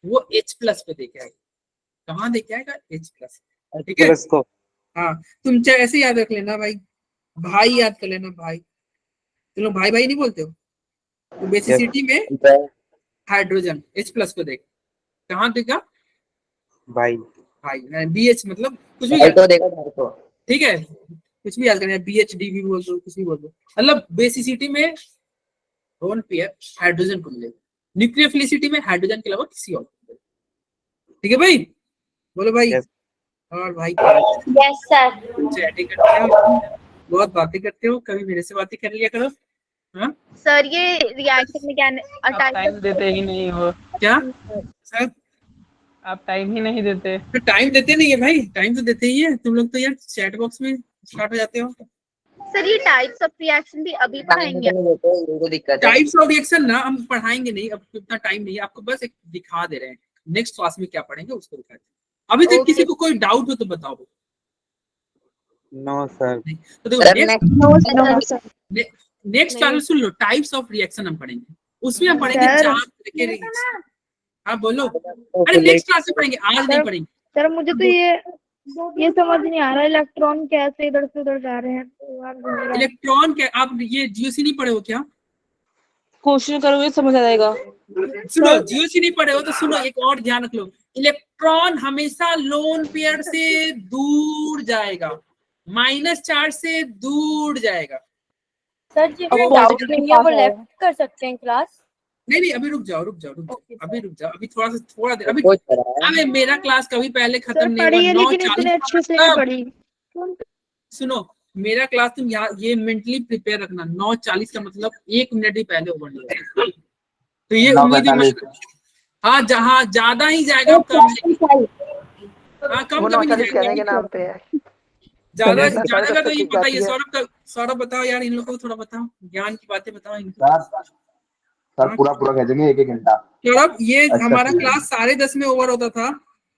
वो H+ पे देके आएगा। कहाँ देके आएगा, H+। ठीक है, हाँ तुम चाहे ऐसे याद रख लेना भाई, भाई याद कर लेना भाई, तुम लोग भाई भाई नहीं बोलते हो। तो बेसिसिटी में हाइड्रोजन H+ को देख, कहाँ देगा भाई भाई, BH मतलब कुछ भी तो देखो मेरे को। ठीक है, कुछ भी याद करना, BHD भी बोल दो, कुछ भी बोल दो, मतलब बेसिसिटी में लोन पेयर हाइड्रोजन को मिलेगा, न्यूक्लियोफिलिसिटी में हाइड्रोजन के अलावा किसी और को। ठीक है भाई, बोलो भाई। Yes. और भाई यस सर। चैटिंग करते हो, बहुत बातें करते हो, कभी मेरे से बातें कर लिया करो। हाँ सर ये रिएक्शन में क्या आप टाइम देते ही नहीं हो, क्या सर, आप टाइम ही नहीं देते। तो टाइम देते नहीं है भाई, टाइम तो देते ही है, तुम लोग तो यार चैट बॉक्स में स्टार्ट हो जाते हो। सर ये टाइप्स ऑफ रिएक्शन भी अभी पढ़ाएंगे? ये तो दिक्कत है। टाइप्स ऑफ रिएक्शन ना हम पढ़ाएंगे नहीं, अब इतना टाइम नहीं है, आपको बस एक दिखा दे रहे हैं, नेक्स्ट क्लास में क्या पढ़ेंगे उसको दिखाते हैं। अभी तक किसी को कोई डाउट हो तो बताओ। No sir. तो देखो नेक्स्ट क्लास में सुन लो, टाइप्स ऑफ रिएक्शन हम पढ़ेंगे, उसमें हम पढ़ेंगे सर। 4 तरह के रिएक्शन। हाँ बोलो, अरे नेक्स्ट क्लास में पढ़ेंगे, आज नहीं पढ़ेंगे। सर मुझे तो ये समझ नहीं आ रहा इलेक्ट्रॉन कैसे इधर से उधर जा रहे हैं, तो आप घूम रहे हैं। इलेक्ट्रॉन क्या, आप ये जीओसी नहीं पढ़े हो क्या? क्वेश्चन करोगे समझ आ जाएगा। सुनो, जीओसी नहीं पढ़े हो तो सुनो, एक और ध्यान रख लो, इलेक्ट्रॉन हमेशा लोन पेयर से दूर जाएगा, माइनस चार्ज से दूर जाएगा। सर जी अब डाउट नहीं है वो लेफ्ट कर सकते हैं क्लास? नहीं नहीं, अभी रुक जाओ अभी रुक जाओ, अभी थोड़ा देर, अभी कोई तरह है। अबे मेरा क्लास कभी पहले खत्म सर नहीं पढ़ी है हुआ, लेकिन इतने अच्छे से नहीं पढ़ी। सुनो मेरा क्लास तुम ये मेंटली प्रिपेयर रखना, 9:40 का मतलब 1 मिनट ही पहले ओवर हो, तो ये उम्मीद ही मत करो। हाँ जहाँ ज्यादा ही जाएगा कम नहीं, हाँ कम कभी नहीं कहने के जाएगा, नाम पे है। ज्यादा साढ़े ज्यादा का तो दस ये तक पता ही है। जाती है। सौरभ बताओ यार, इन लोगों को थोड़ा बताओ, ज्ञान की बातें बताओ इनको। सर पूरा खेलेंगे 1-1 घंटा। सौरभ ये अच्छा, हमारा ठीक है। क्लास 10:30 में ओवर होता था,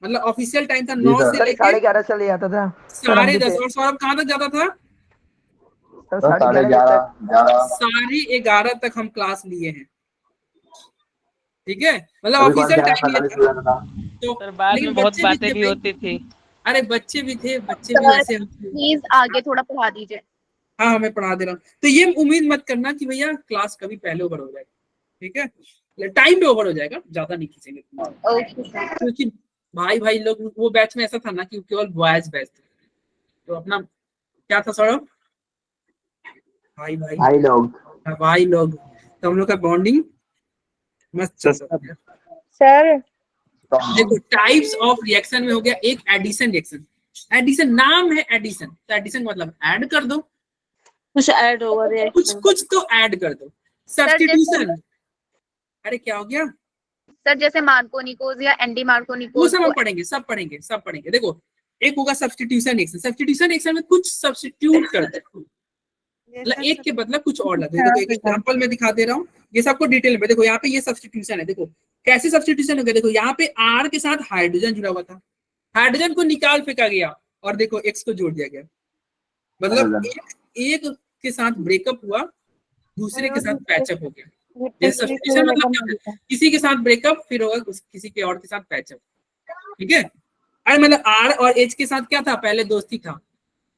मतलब ऑफिशियल टाइम था 9 से लेके 11:30 चले जाता था। सर, हम भी 10:30। थे। और सौरभ कहाँ तक जाता था? सर, 11:30 11:30 तक हम क्लास लिए हैं। ठीक है, मतलब ऑफिशियल टाइम लिया था। तो सर बाद लेकिन में बहुत बच्चे भी बातें थे भी भाई। होती थी। अरे बच्चे भी थे, बच्चे भी ऐसे। प्लीज आगे थोड़ा पढ़ा दीजिए। हाँ मैं पढ़ा दे रहा हूँ, तो ये उम्मीद मत करना कि भैया क्लास कभी पहले ओवर हो जाएगा, ठीक है, टाइम पे ओवर हो जाएगा, ज्यादा नहीं खींचेंगे, ओके सर। क्योंकि भाई लोग वो बैच में ऐसा था ना कि केवल बॉयज बैच थे, तो अपना क्या था सौरभ, भाई लोग, तो हम लोग का बॉन्डिंग मस्त चलता था। सर देखो टाइप्स ऑफ रिएक्शन में हो गया एक एडिशन रिएक्शन, एडिशन नाम है एडिशन, तो एडिशन मतलब ऐड कर दो, कुछ ऐड होगा रिएक्शन। कुछ तो ऐड कर दो। सब्स्टिट्यूशन, अरे क्या हो गया सर जैसे मार्कोनिकोज या एंटी वो मार्कोनिकोज सब हम पढ़ेंगे, सब पढ़ेंगे। देखो एक होगा सब्स्टिट्यूशन रिएक्शन, सब्स्टिट्यूशन रिएक्शन में कुछ सब्स्टिट्यूट कर दो, मतलब एक के बदला कुछ और लगा। देखो एक एग्जांपल में दिखा दे रहा हूँ, ये सबको डिटेल में देखो। यहाँ पे ये सब्स्टिट्यूशन है, देखो कैसे सब्स्टिट्यूशन हो गया। देखो यहाँ पे R के साथ हाइड्रोजन जुड़ा हुआ था, हाइड्रोजन को निकाल फेंका गया और देखो X को जोड़ दिया गया, मतलब एक के साथ ब्रेकअप हुआ, दूसरे के साथ पैचअप हो गया। ये सब्स्टिट्यूशन मतलब क्या है, किसी के साथ ब्रेकअप फिर होगा किसी के और के साथ पैचअप, ठीक है। अरे मतलब R और H के साथ क्या था, पहले दोस्ती था,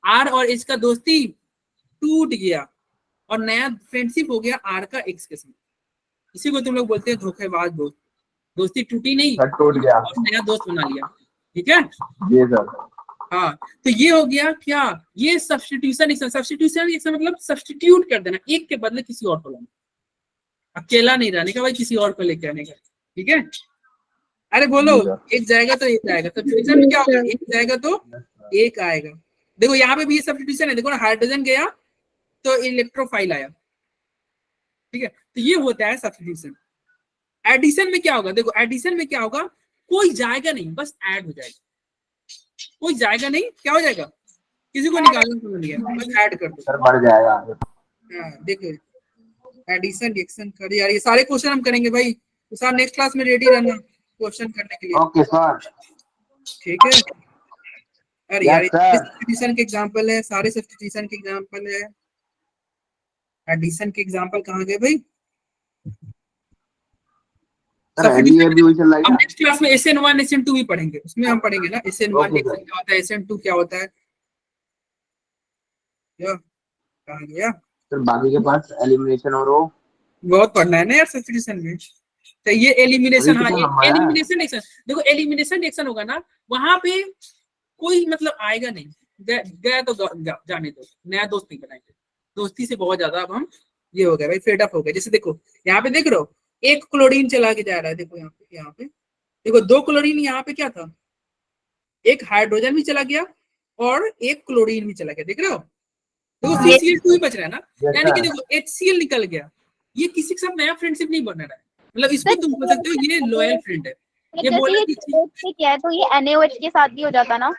R और H का दोस्ती टूट गया और नया फ्रेंडशिप हो गया R का X के साथ। इसी को तुम लोग बोलते हैं धोखेबाज दोस्त। दोस्ती टूटी नहीं, टूट गया और नया दोस्त बना लिया, ठीक है। जी सर। हाँ तो ये हो गया क्या, ये सब्स्टिट्यूशन मतलब सब्स्टिट्यूट कर देना, एक के बदले किसी और को लाना, अकेला नहीं रहने का भाई, किसी और को लेके आने का, ठीक है। अरे बोलो, जी सर। एक जाएगा तो एक आएगा, सब्स्टिट्यूशन में क्या होगा, एक जाएगा तो एक आएगा। देखो यहाँ पे भी ये सब्स्टिट्यूशन है, देखो ना, हाइड्रोजन गया तो इलेक्ट्रोफाइल आया, ठीक है, तो ये होता है सब्स्टिट्यूशन। एडिशन में क्या होगा, देखो एडिशन में क्या होगा, कोई जाएगा नहीं, बस ऐड हो जाएगा, कोई जाएगा नहीं, क्या हो जाएगा, किसी को निकालना तो नहीं है, बस ऐड कर दो। सर बढ़ जाएगा। हाँ देखो, एडिशन रिएक्शन कर यार, ये सारे क्वेश्चन हम करेंगे भाई, तो सर नेक्स्ट क्लास में रेडी रहना क्वेश्चन करने के लिए, ओके सर। ठीक है। अरे यार, Yes, sir. सब्स्टिट्यूशन के एग्जांपल है, सारे सब्स्टिट्यूशन के एग्जांपल है, एडिशन के एग्जांपल कहाँ गए भाई। सर एलईए भी वही चल रहा है अब क्या? नेक्स्ट क्लास में SN1 SN2 भी पढ़ेंगे, उसमें हम पढ़ेंगे ना SN1 Okay, sir. क्या होता है, SN2 क्या होता है, क्या कहाँ गया, सर बाकी के पास एलिमिनेशन और वो बहुत पढ़ना है ना यार सब्स्टिट्यूशन में। तो ये एलिमिनेशन, अभी हाँ तो ये हमारा- एलिमिनेशन रिएक्शन, देखो एलिमिनेशन रिएक्शन होगा ना, वहां पे कोई मतलब आएगा नहीं, गया तो जाने दो, नया दोस्त नहीं बनाएंगे, दोस्ती से बहुत ज्यादा अब हम ये हो गया भाई, फेड अप हो गया। जैसे देखो यहाँ पे देख रहे हो, एक क्लोरीन चला के जा रहा है, देखो यहाँ पे देखो, दो क्लोरीन, यहाँ पे क्या था, एक हाइड्रोजन भी चला गया और एक क्लोरीन भी चला गया, देख रहे हो, देखो CCl2 ही बच रहा है ना, Yes, यानी कि sir. देखो HCl निकल गया, ये किसी के साथ नया फ्रेंडशिप नहीं बन रहा है, मतलब इसको तुम बोल सकते हो ये लॉयल फ्रेंड है, ये बोला कि क्या है, तो ये NaOH के साथ भी हो जाता ना।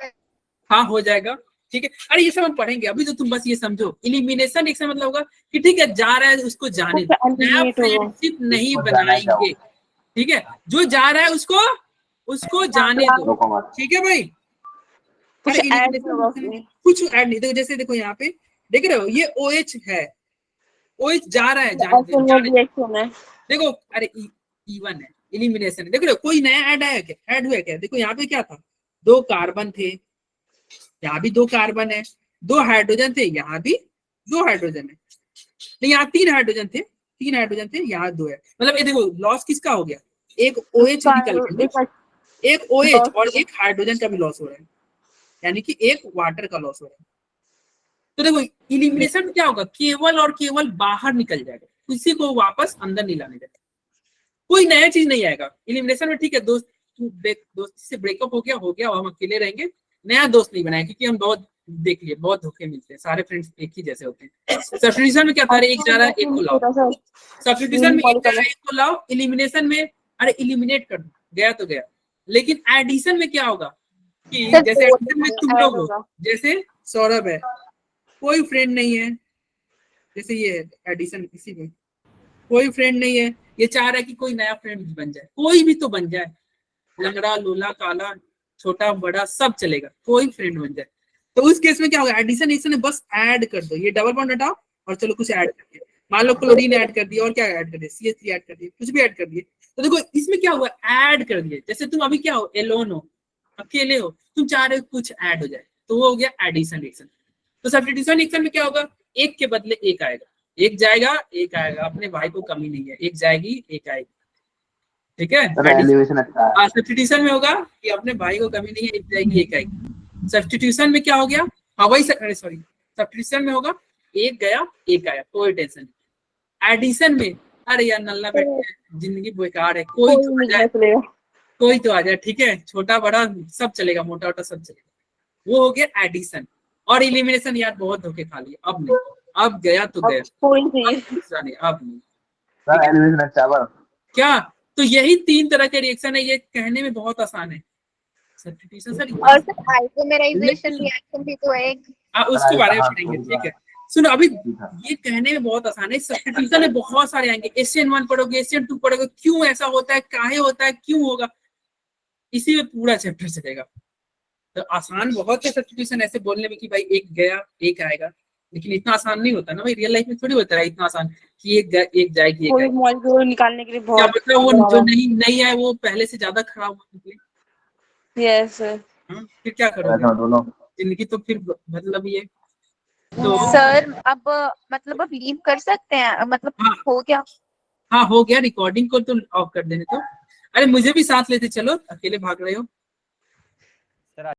हाँ हो जाएगा, ठीक है। अरे ये सब हम पढ़ेंगे, अभी तो तुम बस ये समझो, एलिमिनेशन एक मतलब होगा कि ठीक है जा रहा है उसको जाने दो, नया फ्रेंडशिप नहीं उसको जाना बनाएंगे, ठीक है, जो जा रहा है उसको जाने दो, नो कॉमर्स। ठीक है भाई। कुछ अरे ऐड elimination होगा में उसमें। कुछ ऐड नहीं, देखो जैसे देखो यहाँ पे देख रहे हो, ये OH है, OH जा रहा है, जाने दो, जाने दो। रिएक्शन है। देखो अरे E1 है, एलिमिनेशन है, देख रहे हो कोई नया ऐड आया क्या, ऐड हुआ क्या, देखो यहाँ पे क्या था, दो कार्बन थे, यहाँ भी दो कार्बन है, दो हाइड्रोजन थे, यहाँ भी दो हाइड्रोजन है, नहीं यहाँ तीन हाइड्रोजन थे, यहाँ दो है, मतलब ये देखो लॉस किसका हो गया, एक OH निकल गया, एक OH और एक हाइड्रोजन का भी लॉस हो रहा है, यानी कि एक वाटर का लॉस हो रहा है। तो देखो एलिमिनेशन में क्या होगा, केवल और केवल बाहर निकल जाएगा, किसी को वापस अंदर नहीं लाने जाएगा, कोई नया चीज नहीं आएगा एलिमिनेशन में, ठीक है, दोस्ती से ब्रेकअप हो गया और हम अकेले रहेंगे, नया दोस्त नहीं बनाए, क्योंकि हम बहुत देख लिए, बहुत धोखे मिलते हैं, सारे फ्रेंड्स एक ही जैसे होते हैं। सब्स्टिट्यूशन में क्या था, एक जा रहा है एक को लाओ, सब्स्टिट्यूशन में एक जा रहा है एक को लाओ, एलिमिनेशन में अरे एलिमिनेट कर दो, गया तो गया। लेकिन एडिशन में क्या होगा कि जैसे एडिशन में तुम लोग हो, जैसे सौरभ है, कोई फ्रेंड नहीं है, जैसे ये है एडिशन, इसी में कोई फ्रेंड नहीं है, ये चाह रहा है कि कोई नया फ्रेंड बन जाए, कोई भी तो बन जाए, लंगड़ा लूला काला छोटा बड़ा सब चलेगा, कोई फ्रेंड बन जाए। तो उस केस में क्या होगा, एडिशन एडिशन में बस ऐड कर दो, ये डबल बॉन्ड हटाओ और चलो कुछ ऐड कर दिया, मान लो क्लोरीन ऐड कर दिया और क्या ऐड कर दिया, CH3 ऐड कर दिया, कुछ भी ऐड कर दिए, तो देखो इसमें क्या हुआ, ऐड कर दिए। जैसे तुम अभी क्या हो, एलोन हो, अकेले हो, तुम चाह रहे हो कुछ ऐड हो जाए, तो वो हो गया एडिशन रिएक्शन। तो सब्स्टिट्यूशन रिएक्शन में क्या होगा, एक के बदले एक आएगा, एक जाएगा एक आएगा, अपने भाई को कमी नहीं है, एक जाएगी एक आएगी, ठीक है। एलिमिनेशन अच्छा है। सब्स्टिट्यूशन में होगा कि अपने भाई को कमी नहीं है, एक जाएगी एक आएगी। सब्स्टिट्यूशन में क्या हो गया, हाँ वही सॉरी, सब्स्टिट्यूशन में होगा एक गया एक आया, कोई टेंशन नहीं। एडिशन में अरे यार नल्ला बैठे जिंदगी बेकार है, कोई तो आ जाए, कोई तो आ जाए, ठीक है, छोटा बड़ा सब चलेगा, मोटा मोटा सब चलेगा, वो हो गया एडिशन। और एलिमिनेशन यार बहुत धोखे खा लिए, अब नहीं, अब गया तो गया, दूसरा नहीं, अब नहीं। सर एलिमिनेशन अच्छा है बस। क्या, तो यही तीन तरह के रिएक्शन है, ये कहने में बहुत आसान है सब्स्टिट्यूशन सर। और सर आइसोमेराइजेशन रिएक्शन भी तो है एक, उसके बारे में पढ़ेंगे, ठीक है। सुनो अभी ये कहने में बहुत आसान है, सब्स्टिट्यूशन में बहुत सारे आएंगे, SN1 पढ़ोगे, SN2 पढ़ोगे, क्यों ऐसा होता है, काहे होता है, क्यों होगा, इसी में पूरा चैप्टर चलेगा। तो आसान बहुत है सब्स्टिट्यूशन, ऐसे बोलने में कि भाई एक गया एक आएगा, लेकिन इतना आसान नहीं होता ना भाई, रियल लाइफ में थोड़ी होता है इतना आसान कि एक जाएगी एक आएगी। निकालने के लिए क्या मतलब वो जो नहीं आए वो पहले से ज्यादा खराब निकले। यस फिर क्या करोगे, जिंदगी तो फिर मतलब ये तो सर अब मतलब अब लीव कर सकते हैं, मतलब हाँ, हो गया, हाँ हो गया, रिकॉर्डिंग को तो ऑफ कर देने तो। अरे मुझे भी साथ लेते चलो, अकेले भाग रहे हो।